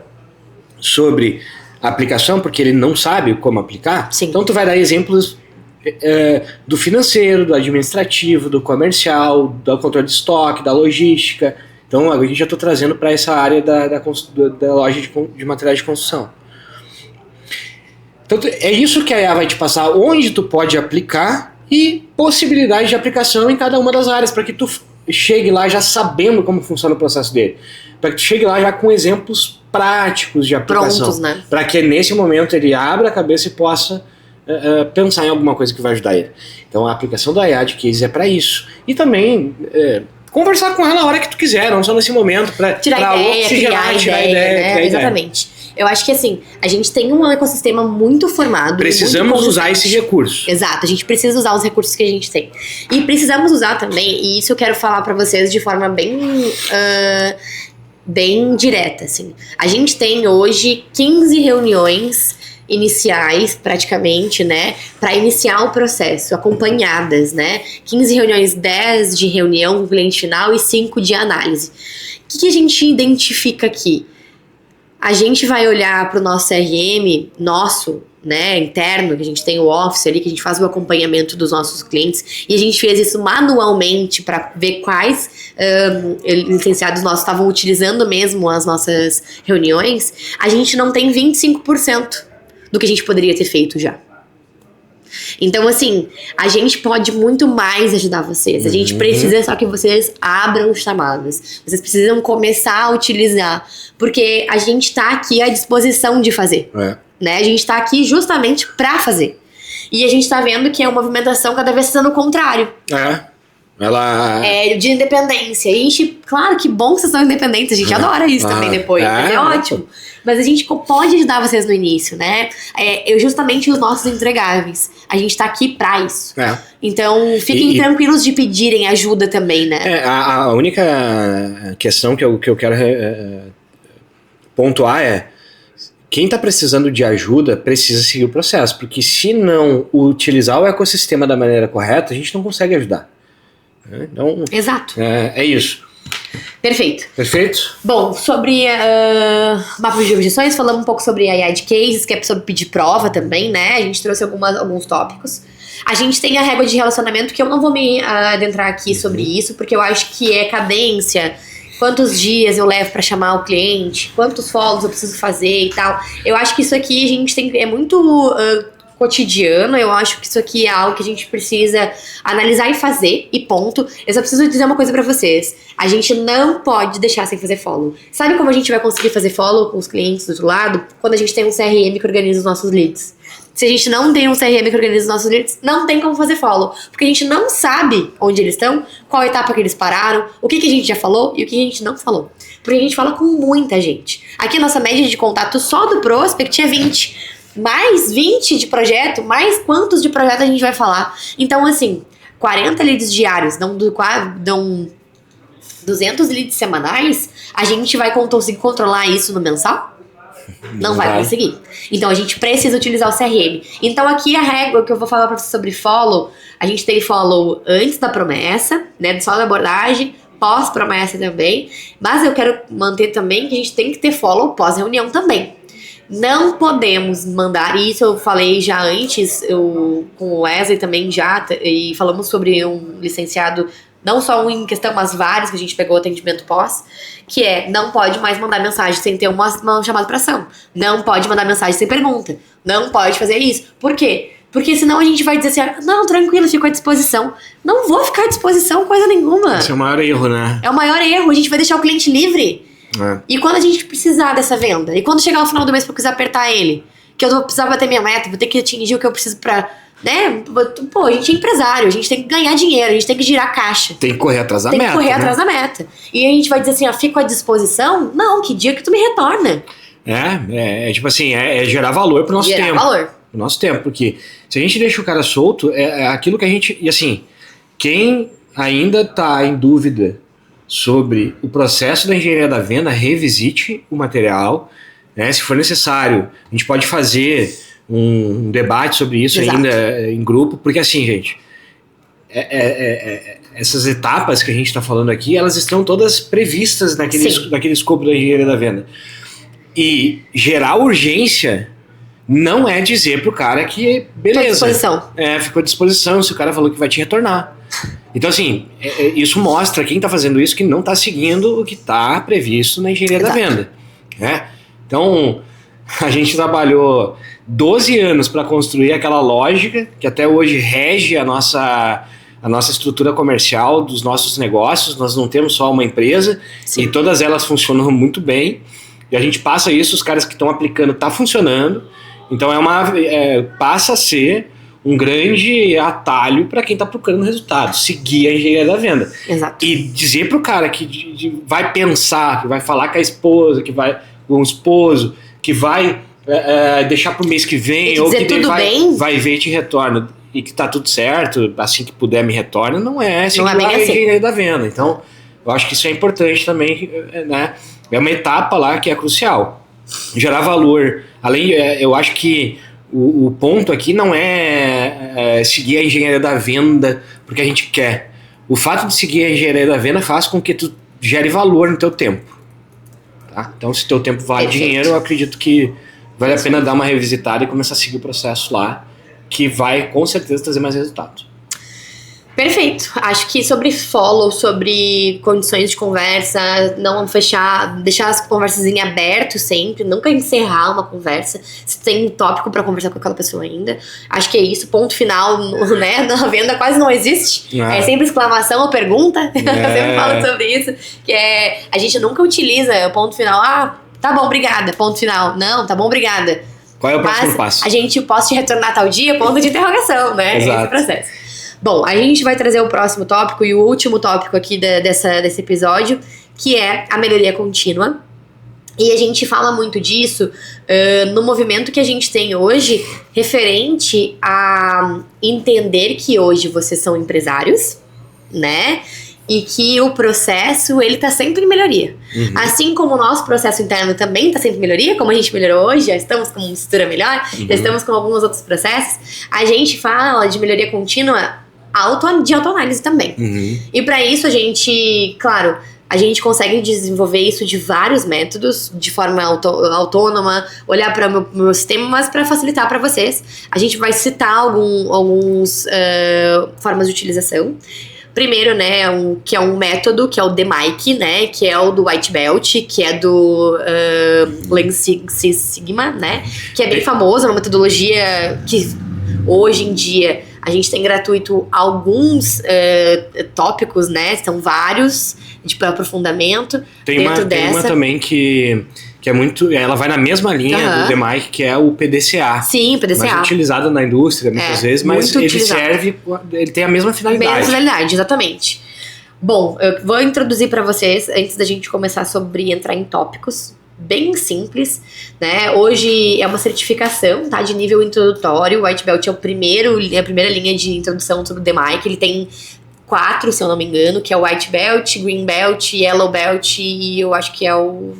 sobre a aplicação, porque ele não sabe como aplicar? Sim. Então tu vai dar exemplos do financeiro, do administrativo, do comercial, do controle de estoque, da logística. Então a gente já estou trazendo para essa área da loja de materiais de construção. Então é isso que a IA vai te passar, onde tu pode aplicar e possibilidade de aplicação em cada uma das áreas, para que tu chegue lá já sabendo como funciona o processo dele. Para que tu chegue lá já com exemplos práticos de aplicação. Prontos, né? Para que nesse momento ele abra a cabeça e possa pensar em alguma coisa que vai ajudar ele. Então a aplicação da IA de Case é para isso. E também conversar com ela a hora que tu quiser, não só nesse momento, para tirar ideia, né? Exatamente. Eu acho que assim, a gente tem um ecossistema muito formado. Precisamos usar esse recurso. Exato, a gente precisa usar os recursos que a gente tem. E precisamos usar também, e isso eu quero falar pra vocês de forma bem direta, assim. A gente tem hoje 15 reuniões iniciais, praticamente, né, para iniciar o processo, acompanhadas, né, 15 reuniões, 10 de reunião com o cliente final e 5 de análise. O que a gente identifica aqui? A gente vai olhar para o nosso CRM, né, interno, que a gente tem o office ali, que a gente faz o acompanhamento dos nossos clientes, e a gente fez isso manualmente para ver quais licenciados nossos estavam utilizando mesmo as nossas reuniões, a gente não tem 25% do que a gente poderia ter feito já. Então, assim, a gente pode muito mais ajudar vocês. A gente precisa só que vocês abram chamadas. Vocês precisam começar a utilizar, porque a gente tá aqui à disposição de fazer. Né? A gente tá aqui justamente pra fazer. E a gente tá vendo que é uma movimentação cada vez sendo o contrário. Ela... de independência. E a gente, claro, que bom que vocês são independentes. A gente adora isso também depois. Mas é ótimo. Mas a gente pode ajudar vocês no início, né? Justamente os nossos entregáveis. A gente tá aqui pra isso. Então, fiquem tranquilos de pedirem ajuda também, né? A única questão que eu quero pontuar é: quem está precisando de ajuda precisa seguir o processo, porque se não utilizar o ecossistema da maneira correta, a gente não consegue ajudar. Então, exato. É isso. Perfeito. Perfeito? Bom, sobre mapa de objeções, falamos um pouco sobre a AI de cases, que é sobre pedir prova também, né? A gente trouxe alguns tópicos. A gente tem a régua de relacionamento, que eu não vou me adentrar aqui sobre isso, porque eu acho que é cadência, quantos dias eu levo pra chamar o cliente, quantos follows eu preciso fazer e tal. Eu acho que isso aqui a gente é muito cotidiano, eu acho que isso aqui é algo que a gente precisa analisar e fazer, e ponto. Eu só preciso dizer uma coisa pra vocês: a gente não pode deixar sem fazer follow. Sabe como a gente vai conseguir fazer follow com os clientes do outro lado? Quando a gente tem um CRM que organiza os nossos leads. Se a gente não tem um CRM que organiza os nossos leads, não tem como fazer follow. Porque a gente não sabe onde eles estão, qual etapa que eles pararam, o que a gente já falou e o que a gente não falou. Porque a gente fala com muita gente. Aqui a nossa média de contato só do prospect é 20. Mais 20 de projeto, mais quantos de projeto a gente vai falar? Então, assim, 40 leads diários, dão 200 leads semanais, a gente vai conseguir controlar isso no mensal? Não vai conseguir. Então, a gente precisa utilizar o CRM. Então, aqui a régua que eu vou falar pra vocês sobre follow, a gente tem follow antes da promessa, né, só da abordagem, pós-promessa também, mas eu quero manter também que a gente tem que ter follow pós-reunião também. Não podemos mandar, e isso eu falei já antes, com o Wesley também já, e falamos sobre um licenciado, não só um em questão, mas vários que a gente pegou atendimento pós, que não pode mais mandar mensagem sem ter uma chamada pra ação. Não pode mandar mensagem sem pergunta. Não pode fazer isso. Por quê? Porque senão a gente vai dizer assim: não, tranquilo, fico à disposição. Não vou ficar à disposição coisa nenhuma. Esse é o maior erro, né? É o maior erro, a gente vai deixar o cliente livre. E quando a gente precisar dessa venda, e quando chegar no final do mês pra eu precisar apertar ele, que eu vou precisar bater minha meta, vou ter que atingir o que eu preciso pra, né? Pô, a gente é empresário, a gente tem que ganhar dinheiro, a gente tem que girar caixa. Tem que correr atrás da meta. Tem que correr atrás da meta. E a gente vai dizer assim: fico à disposição? Não, que dia que tu me retorna. Tipo assim, gerar valor pro nosso tempo. Gerar valor. Pro nosso tempo, porque se a gente deixa o cara solto, é aquilo que a gente... E assim, quem ainda tá em dúvida sobre o processo da engenharia da venda, revisite o material, né? Se for necessário, a gente pode fazer um debate sobre isso. Exato. Ainda em grupo, porque assim, gente, essas etapas que a gente está falando aqui, elas estão todas previstas naquele escopo da engenharia da venda. E gerar urgência não é dizer pro cara que beleza, ficou à disposição, se o cara falou que vai te retornar. Então, assim, isso mostra quem está fazendo isso que não está seguindo o que está previsto na engenharia da venda. Né? Então, a gente trabalhou 12 anos para construir aquela lógica que até hoje rege a nossa estrutura comercial dos nossos negócios. Nós não temos só uma empresa. Sim. E todas elas funcionam muito bem. E a gente passa isso, os caras que estão aplicando, está funcionando. Então, passa a ser um grande atalho para quem está procurando resultado, seguir a engenharia da venda. Exato. E dizer pro cara que vai pensar, que vai falar com a esposa, que vai com o esposo, que vai deixar pro mês que vem, ou que vai ver e te retorna, e que tá tudo certo, assim que puder me retorna, não é seguir a engenharia da venda. Então, eu acho que isso é importante também, né? É uma etapa lá que é crucial. Gerar valor. Além, eu acho que o ponto aqui não é seguir a engenharia da venda porque a gente quer. O fato de seguir a engenharia da venda faz com que tu gere valor no teu tempo. Tá? Então, se teu tempo vale dinheiro, eu acredito que vale a pena dar uma revisitada e começar a seguir o processo lá, que vai com certeza trazer mais resultado. Perfeito. Acho que sobre follow, sobre condições de conversa, não fechar, deixar as conversas em aberto sempre, nunca encerrar uma conversa. Se tem um tópico pra conversar com aquela pessoa ainda. Acho que é isso, ponto final, né? Na venda quase não existe. É sempre exclamação ou pergunta. Eu sempre falo sobre isso. Que é, a gente nunca utiliza o ponto final. Ah, tá bom, obrigada. Ponto final. Não, tá bom, obrigada. Qual é o próximo passo? A gente posso te retornar tal dia, ponto de interrogação, né? Exato. Esse processo. Bom, a gente vai trazer o próximo tópico e o último tópico aqui desse episódio, que é a melhoria contínua. E a gente fala muito disso no movimento que a gente tem hoje, referente a entender que hoje vocês são empresários, né? E que o processo, ele tá sempre em melhoria. Uhum. Assim como o nosso processo interno também tá sempre em melhoria, como a gente melhorou hoje, já estamos com uma estrutura melhor, já estamos com alguns outros processos, a gente fala de melhoria contínua de autoanálise também. Uhum. E para isso a gente, claro, a gente consegue desenvolver isso de vários métodos, de forma autônoma, olhar para o meu sistema, mas para facilitar para vocês, a gente vai citar alguns formas de utilização. Primeiro, né, que é um método, que é o DMAIC, né, que é o do White Belt, que é do Lean Six Sigma, né, que é bem famoso, é uma metodologia que hoje em dia a gente tem gratuito alguns tópicos, né, são vários de aprofundamento. Tem uma também que é muito... Ela vai na mesma linha do DMAIC, que é o PDCA. Sim, PDCA. Mais utilizado na indústria, muitas vezes, mas ele serve... Ele tem a mesma finalidade. Mesma finalidade, exatamente. Bom, eu vou introduzir para vocês, antes da gente começar sobre entrar em tópicos, bem simples, né? Hoje é uma certificação, tá? De nível introdutório. O White Belt é a primeira linha de introdução sobre o DMAIC. Ele tem 4, se eu não me engano, que é o White Belt, Green Belt, Yellow Belt e eu acho que é o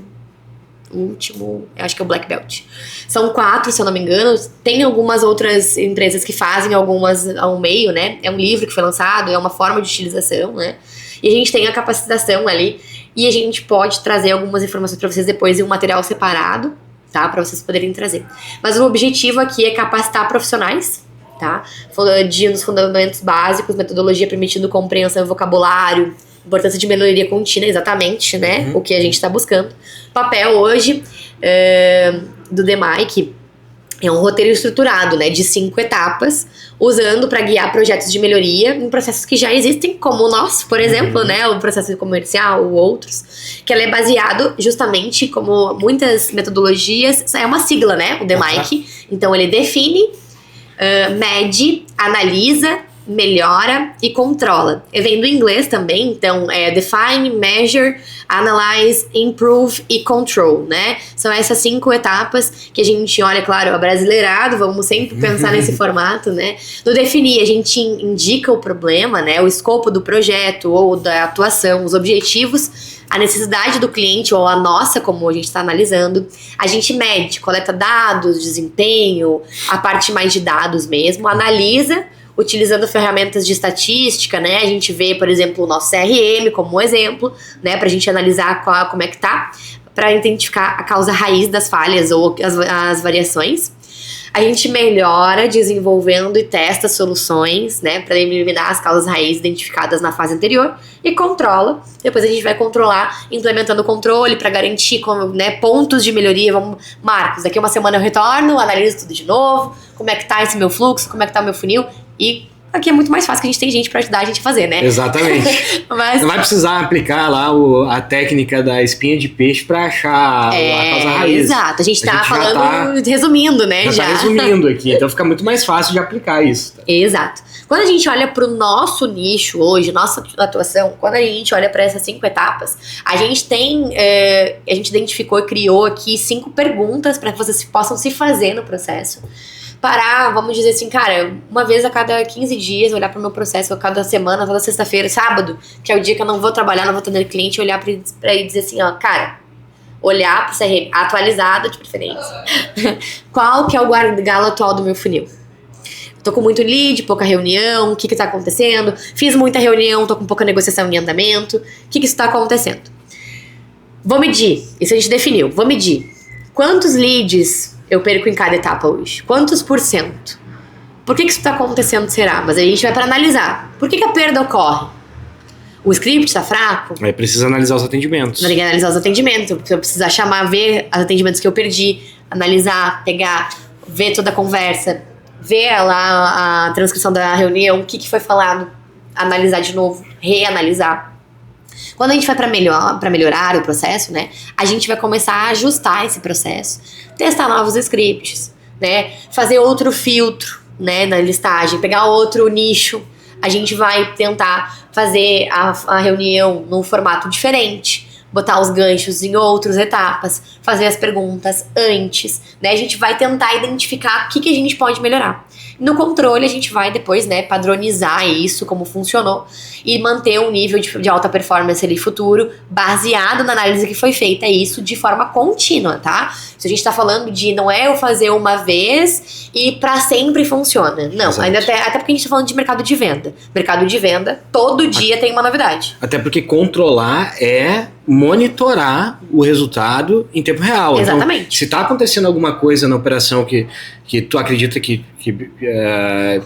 último, eu acho que é o Black Belt. São 4, se eu não me engano. Tem algumas outras empresas que fazem algumas ao meio, né? É um livro que foi lançado, é uma forma de utilização, né? E a gente tem a capacitação ali e a gente pode trazer algumas informações para vocês depois em um material separado, tá? Para vocês poderem trazer. Mas o objetivo aqui é capacitar profissionais, tá? Nos fundamentos básicos, metodologia permitindo compreensão, vocabulário, importância de melhoria contínua, exatamente, né? O que a gente está buscando. O papel hoje do DMAIC é um roteiro estruturado, né, de 5 etapas, usando para guiar projetos de melhoria em processos que já existem, como o nosso, por exemplo, né, o processo comercial ou outros, que ela é baseado justamente, como muitas metodologias, é uma sigla, né, o DMAIC. Então ele define, mede, analisa, melhora e controla. Vem do inglês também, então é define, measure, analyze, improve e control, né? São essas 5 etapas que a gente olha, claro, abrasileirado, vamos sempre pensar nesse formato, né? No definir, a gente indica o problema, né? O escopo do projeto ou da atuação, os objetivos, a necessidade do cliente ou a nossa, como a gente está analisando. A gente mede, coleta dados, desempenho, a parte mais de dados mesmo, analisa, utilizando ferramentas de estatística, né? A gente vê, por exemplo, o nosso CRM como um exemplo, né? Pra gente analisar como é que tá, para identificar a causa raiz das falhas ou as variações. A gente melhora desenvolvendo e testa soluções, né? Para eliminar as causas raiz identificadas na fase anterior e controla. Depois a gente vai controlar implementando o controle para garantir né, pontos de melhoria. Marcos, daqui a uma semana eu retorno, analiso tudo de novo, como é que tá esse meu fluxo, como é que tá o meu funil. E aqui é muito mais fácil, que a gente tem gente pra ajudar a gente a fazer, né? Exatamente. Mas... não vai precisar aplicar lá a técnica da espinha de peixe pra achar a causa raiz. Exato, a gente tá falando, resumindo, né? Já tá resumindo aqui, então fica muito mais fácil de aplicar isso. Exato. Quando a gente olha pro nosso nicho hoje, nossa atuação, quando a gente olha para essas 5 etapas, a gente tem, a gente identificou e criou aqui 5 perguntas para que vocês possam se fazer no processo. Parar, vamos dizer assim, cara, uma vez a cada 15 dias, olhar pro meu processo, a cada semana, toda sexta-feira, sábado, que é o dia que eu não vou trabalhar, não vou atender cliente, olhar pra ele e dizer assim, ó, cara, olhar pro CRM atualizado de preferência. Qual que é o gargalo atual do meu funil? Tô com muito lead, pouca reunião, o que tá acontecendo? Fiz muita reunião, tô com pouca negociação em andamento, o que isso tá acontecendo? Vou medir, isso a gente definiu, vou medir. Quantos leads eu perco em cada etapa hoje? Quantos por cento? Por que isso está acontecendo, será? Mas aí a gente vai para analisar. Por que a perda ocorre? O script está fraco? Aí precisa analisar os atendimentos. Tem que analisar os atendimentos. Eu preciso chamar, ver os atendimentos que eu perdi, analisar, pegar, ver toda a conversa, ver lá a transcrição da reunião, o que foi falado, analisar de novo, reanalisar. Quando a gente vai para melhorar o processo, né, a gente vai começar a ajustar esse processo, testar novos scripts, né, fazer outro filtro, né, na listagem, pegar outro nicho. A gente vai tentar fazer a reunião num formato diferente, botar os ganchos em outras etapas, fazer as perguntas antes, né? A gente vai tentar identificar o que a gente pode melhorar. No controle, a gente vai depois, né, padronizar isso, como funcionou, e manter um nível de alta performance ali futuro, baseado na análise que foi feita, isso de forma contínua, tá? Se a gente tá falando de não é eu fazer uma vez e pra sempre funciona. Não, ainda até porque a gente tá falando de mercado de venda. Mercado de venda, todo dia tem uma novidade. Até porque controlar é monitorar o resultado em tempo real. Exatamente. Então, se tá acontecendo alguma coisa na operação que tu acredita que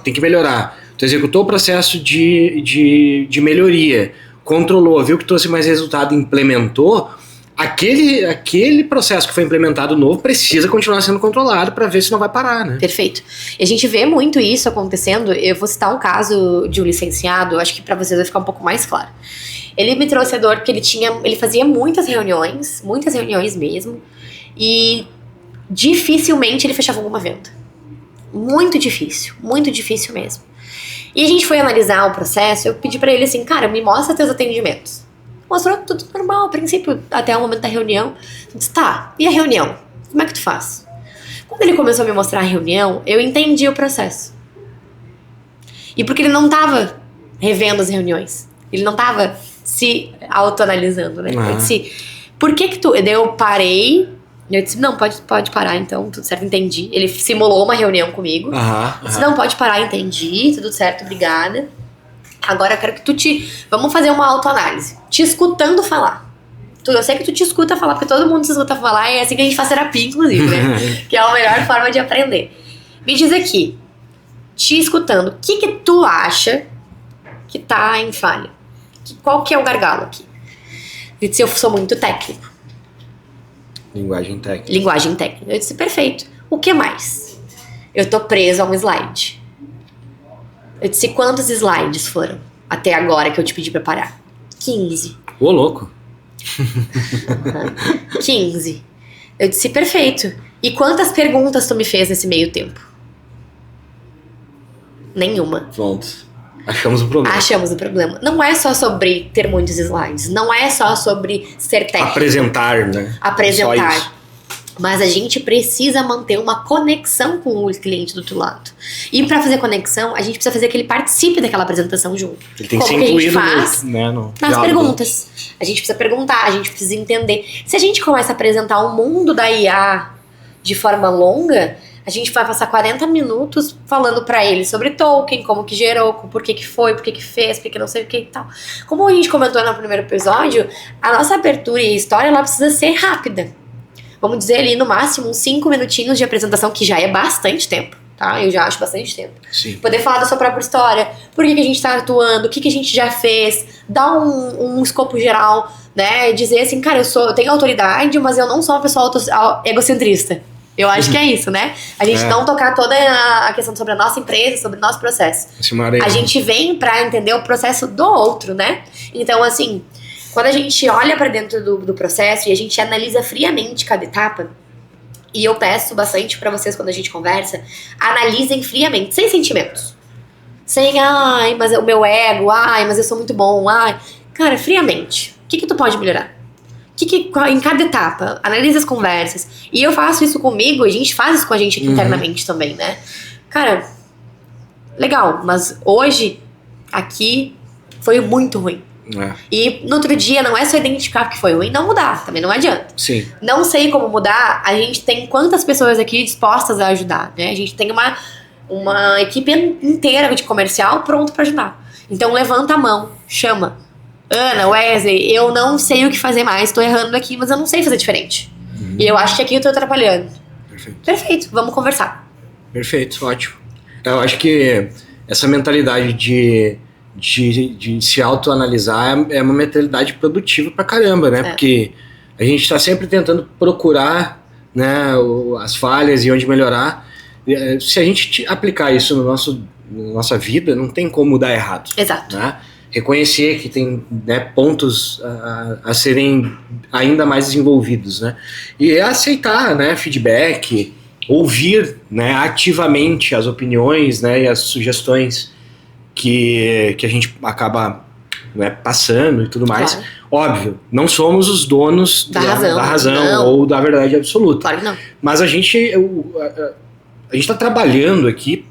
tem que melhorar, tu executou o processo de melhoria, controlou, viu que trouxe mais resultado, implementou, aquele processo que foi implementado novo precisa continuar sendo controlado para ver se não vai parar, né? Perfeito. E a gente vê muito isso acontecendo. Eu vou citar um caso de um licenciado, acho que para vocês vai ficar um pouco mais claro. Ele me trouxe a dor porque ele fazia muitas reuniões mesmo, e dificilmente ele fechava alguma venda. Muito difícil mesmo. E a gente foi analisar o processo, eu pedi pra ele assim, cara, me mostra teus atendimentos. Mostrou tudo normal, a princípio, até o momento da reunião. Eu disse, tá, e a reunião? Como é que tu faz? Quando ele começou a me mostrar a reunião, eu entendi o processo. E porque ele não tava revendo as reuniões, ele não tava se autoanalisando, né? Eu disse, por que tu... Daí eu parei, eu disse, não, pode parar então, tudo certo, entendi. Ele simulou uma reunião comigo. Eu disse, não, pode parar, entendi, tudo certo, obrigada. Agora eu quero que vamos fazer uma autoanálise, te escutando falar. Eu sei que tu te escuta falar, porque todo mundo se escuta falar, e é assim que a gente faz terapia, inclusive, né? Que é a melhor forma de aprender. Me diz aqui, te escutando, o que tu acha que tá em falha? Qual que é o gargalo aqui? Eu disse, eu sou muito técnico. Linguagem técnica. Eu disse, perfeito. O que mais? Eu tô preso a um slide. Eu disse, quantos slides foram até agora que eu te pedi pra parar? 15. Ô, louco. 15. Eu disse, perfeito. E quantas perguntas tu me fez nesse meio tempo? Nenhuma. Pronto. Achamos o problema. Não é só sobre ter muitos slides. Não é só sobre ser técnico. Apresentar, né? Mas a gente precisa manter uma conexão com o cliente do outro lado. E para fazer conexão, a gente precisa fazer que ele participe daquela apresentação junto. Ele tem que ser incluído nas perguntas. A gente precisa perguntar, a gente precisa entender. Se a gente começa a apresentar o mundo da IA de forma longa, a gente vai passar 40 minutos falando pra ele sobre token, como que gerou, por que foi, por que fez, por que não sei o que e tal. Como a gente comentou no primeiro episódio, a nossa abertura e história ela precisa ser rápida. Vamos dizer ali, no máximo, uns 5 minutinhos de apresentação, que já é bastante tempo, tá? Eu já acho bastante tempo. Sim. Poder falar da sua própria história, por que a gente tá atuando, o que a gente já fez, dar um escopo geral, né? Dizer assim, cara, eu tenho autoridade, mas eu não sou uma pessoa egocentrista. Eu acho que é isso, né? A gente não tocar toda a questão sobre a nossa empresa, sobre o nosso processo. A gente vem pra entender o processo do outro, né? Então, assim, quando a gente olha pra dentro do processo e a gente analisa friamente cada etapa, e eu peço bastante pra vocês quando a gente conversa, analisem friamente, sem sentimentos. Sem, ai, mas o meu ego, ai, mas eu sou muito bom, ai. Cara, friamente, o que tu pode melhorar? Em cada etapa, analisa as conversas. E eu faço isso comigo, a gente faz isso com a gente aqui internamente também, né? Cara, legal, mas hoje, aqui, foi muito ruim. E no outro dia, não é só identificar que foi ruim, não mudar, também não adianta. Sim. Não sei como mudar, a gente tem quantas pessoas aqui dispostas a ajudar, né? A gente tem uma equipe inteira de comercial pronto pra ajudar. Então levanta a mão, chama. Ana, Wesley, eu não sei o que fazer mais, tô errando aqui, mas eu não sei fazer diferente. E eu acho que aqui eu tô atrapalhando. Perfeito, vamos conversar. Perfeito, ótimo. Eu acho que essa mentalidade de se autoanalisar é uma mentalidade produtiva pra caramba, né? Porque a gente está sempre tentando procurar, né, as falhas e onde melhorar. Se a gente aplicar isso na nossa vida, não tem como dar errado. Exato. Né? Reconhecer que tem, né, pontos a serem ainda mais desenvolvidos, né? E aceitar, né, feedback, ouvir, né, ativamente as opiniões, né, e as sugestões que a gente acaba, né, passando e tudo mais. Claro. Óbvio, não somos os donos da razão ou da verdade absoluta. Claro que não. Mas a gente está trabalhando aqui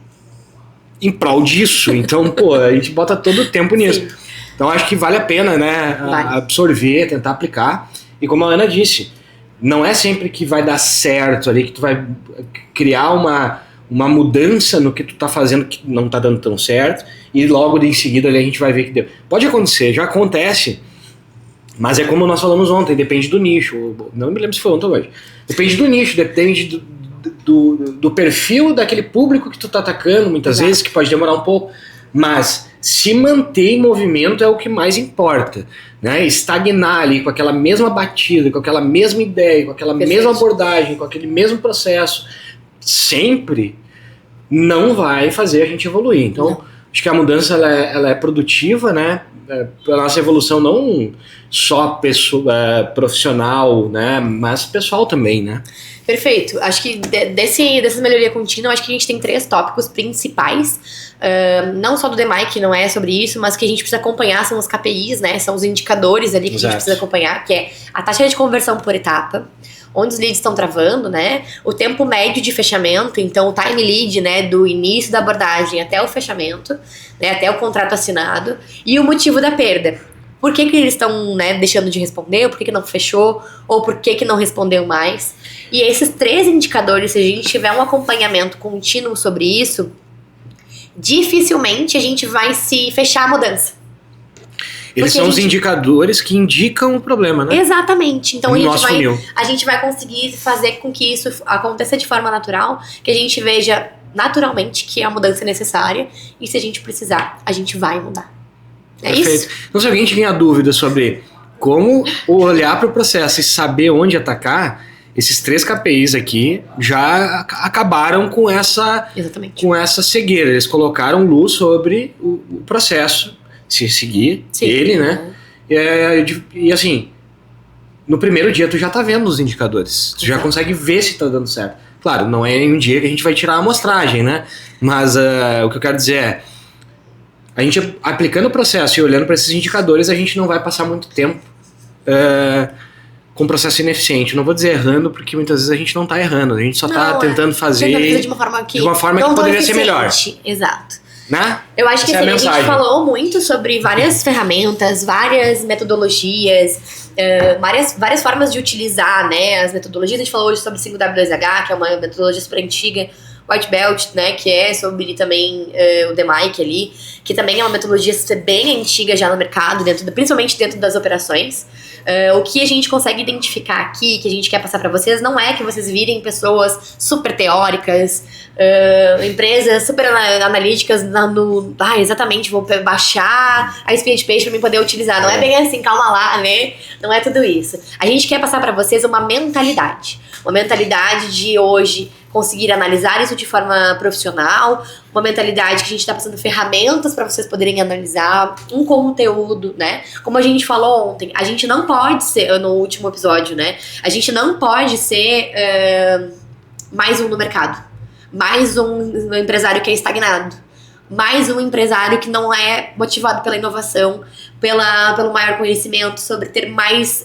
em prol disso. Então, pô, a gente bota todo o tempo nisso. Sim. Então, acho que vale a pena, né, absorver, tentar aplicar. E como a Ana disse, não é sempre que vai dar certo ali, que tu vai criar uma mudança no que tu tá fazendo que não tá dando tão certo, e logo em seguida ali a gente vai ver que deu. Pode acontecer, já acontece, mas é como nós falamos ontem, depende do nicho. Não me lembro se foi ontem ou hoje. Depende do nicho, depende do perfil daquele público que tu tá atacando, muitas vezes, que pode demorar um pouco, mas se manter em movimento é o que mais importa, né? Estagnar ali com aquela mesma batida, com aquela mesma ideia, com aquela mesma abordagem, com aquele mesmo processo, sempre não vai fazer a gente evoluir. Então, acho que a mudança ela é produtiva, né? Para nossa evolução não só profissional, né? Mas pessoal também, né? Perfeito. Acho que dessa melhoria contínua, acho que a gente tem 3 tópicos principais. Não só do DMAI, que não é sobre isso, mas que a gente precisa acompanhar são os KPIs, né? São os indicadores ali que a gente precisa acompanhar, que é a taxa de conversão por etapa, onde os leads estão travando, né? O tempo médio de fechamento, então o time lead, né, do início da abordagem até o fechamento, né, até o contrato assinado, e o motivo da perda. Por que eles estão, né, deixando de responder, ou por que não fechou, ou por que não respondeu mais. E esses 3 indicadores, se a gente tiver um acompanhamento contínuo sobre isso, dificilmente a gente vai se fechar a mudança. Eles são os indicadores que indicam o problema, né? Exatamente. Então a gente vai conseguir fazer com que isso aconteça de forma natural, que a gente veja naturalmente que a mudança é necessária, e se a gente precisar, a gente vai mudar. Perfeito. Isso? Então, se alguém tinha dúvida sobre como olhar para o processo e saber onde atacar, esses 3 KPIs aqui já acabaram com essa cegueira. Eles colocaram luz sobre o processo, se seguir ele, né? E assim, no primeiro dia tu já tá vendo os indicadores. Tu já consegue ver se tá dando certo. Claro, não é em um dia que a gente vai tirar a amostragem, né? Mas o que eu quero dizer é, a gente aplicando o processo e olhando para esses indicadores, a gente não vai passar muito tempo com o processo ineficiente. Não vou dizer errando, porque muitas vezes a gente não tá errando. A gente só tá tentando fazer de uma forma que poderia ser melhor. Exato. Né? Eu acho que assim, a gente falou muito sobre várias ferramentas, várias metodologias, várias formas de utilizar, né, as metodologias. A gente falou hoje sobre 5W2H, que é uma metodologia super antiga, White Belt, né, que é sobre também o DMAIC ali, que também é uma metodologia bem antiga já no mercado, principalmente dentro das operações. O que a gente consegue identificar aqui, que a gente quer passar para vocês, não é que vocês virem pessoas super teóricas, empresas super analíticas exatamente, vou baixar a speed page para mim poder utilizar. Não é bem assim, calma lá, né? Não é tudo isso. A gente quer passar para vocês uma mentalidade de hoje conseguir analisar isso de forma profissional, uma mentalidade que a gente está passando ferramentas para vocês poderem analisar, um conteúdo, né? Como a gente falou ontem, a gente não pode ser, no último episódio, né? A gente não pode ser mais um no mercado, mais um empresário que é estagnado, mais um empresário que não é motivado pela inovação, pelo maior conhecimento, sobre ter mais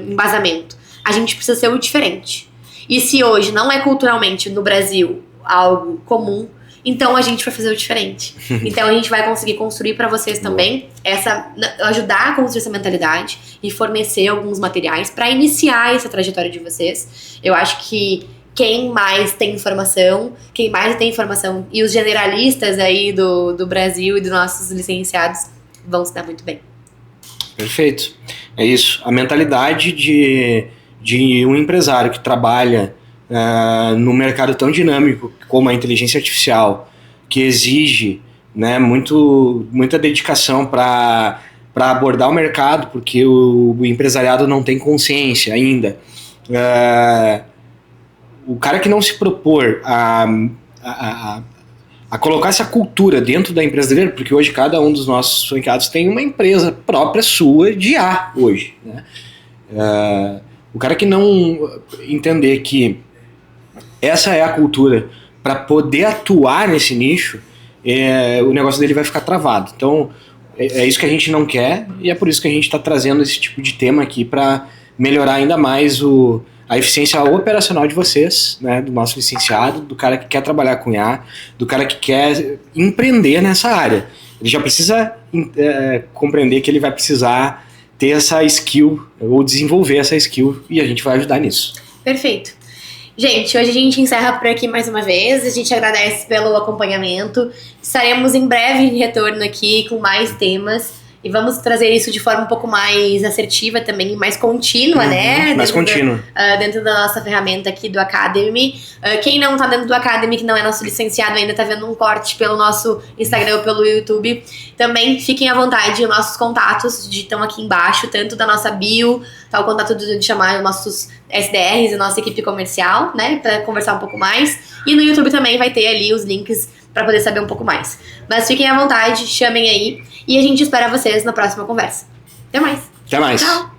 embasamento. A gente precisa ser o diferente. E se hoje não é culturalmente no Brasil algo comum, então a gente vai fazer o diferente. Então a gente vai conseguir construir para vocês também ajudar a construir essa mentalidade e fornecer alguns materiais para iniciar essa trajetória de vocês. Eu acho que quem mais tem informação e os generalistas aí do Brasil e dos nossos licenciados vão se dar muito bem. Perfeito. É isso. A mentalidade de um empresário que trabalha num mercado tão dinâmico como a inteligência artificial, que exige, né, muita dedicação para abordar o mercado, porque o empresariado não tem consciência ainda. O cara que não se propor a colocar essa cultura dentro da empresa dele, porque hoje cada um dos nossos franqueados tem uma empresa própria sua de IA hoje, né? O cara que não entender que essa é a cultura para poder atuar nesse nicho, o negócio dele vai ficar travado. Então, é isso que a gente não quer, e é por isso que a gente está trazendo esse tipo de tema aqui para melhorar ainda mais a eficiência operacional de vocês, né, do nosso licenciado, do cara que quer trabalhar com IA, do cara que quer empreender nessa área. Ele já precisa compreender que ele vai precisar ter essa skill, ou desenvolver essa skill, e a gente vai ajudar nisso. Perfeito. Gente, hoje a gente encerra por aqui mais uma vez. A gente agradece pelo acompanhamento. Estaremos em breve em retorno aqui com mais temas. E vamos trazer isso de forma um pouco mais assertiva também, mais contínua, né? Mais contínua. Dentro da nossa ferramenta aqui do Academy. Quem não tá dentro do Academy, que não é nosso licenciado ainda, tá vendo um corte pelo nosso Instagram ou pelo YouTube. Também fiquem à vontade, os nossos contatos estão aqui embaixo, tanto da nossa bio, tá o contato de chamar os nossos SDRs e nossa equipe comercial, né? Pra conversar um pouco mais. E no YouTube também vai ter ali os links para poder saber um pouco mais. Mas fiquem à vontade, chamem aí. E a gente espera vocês na próxima conversa. Até mais. Até mais. Tchau.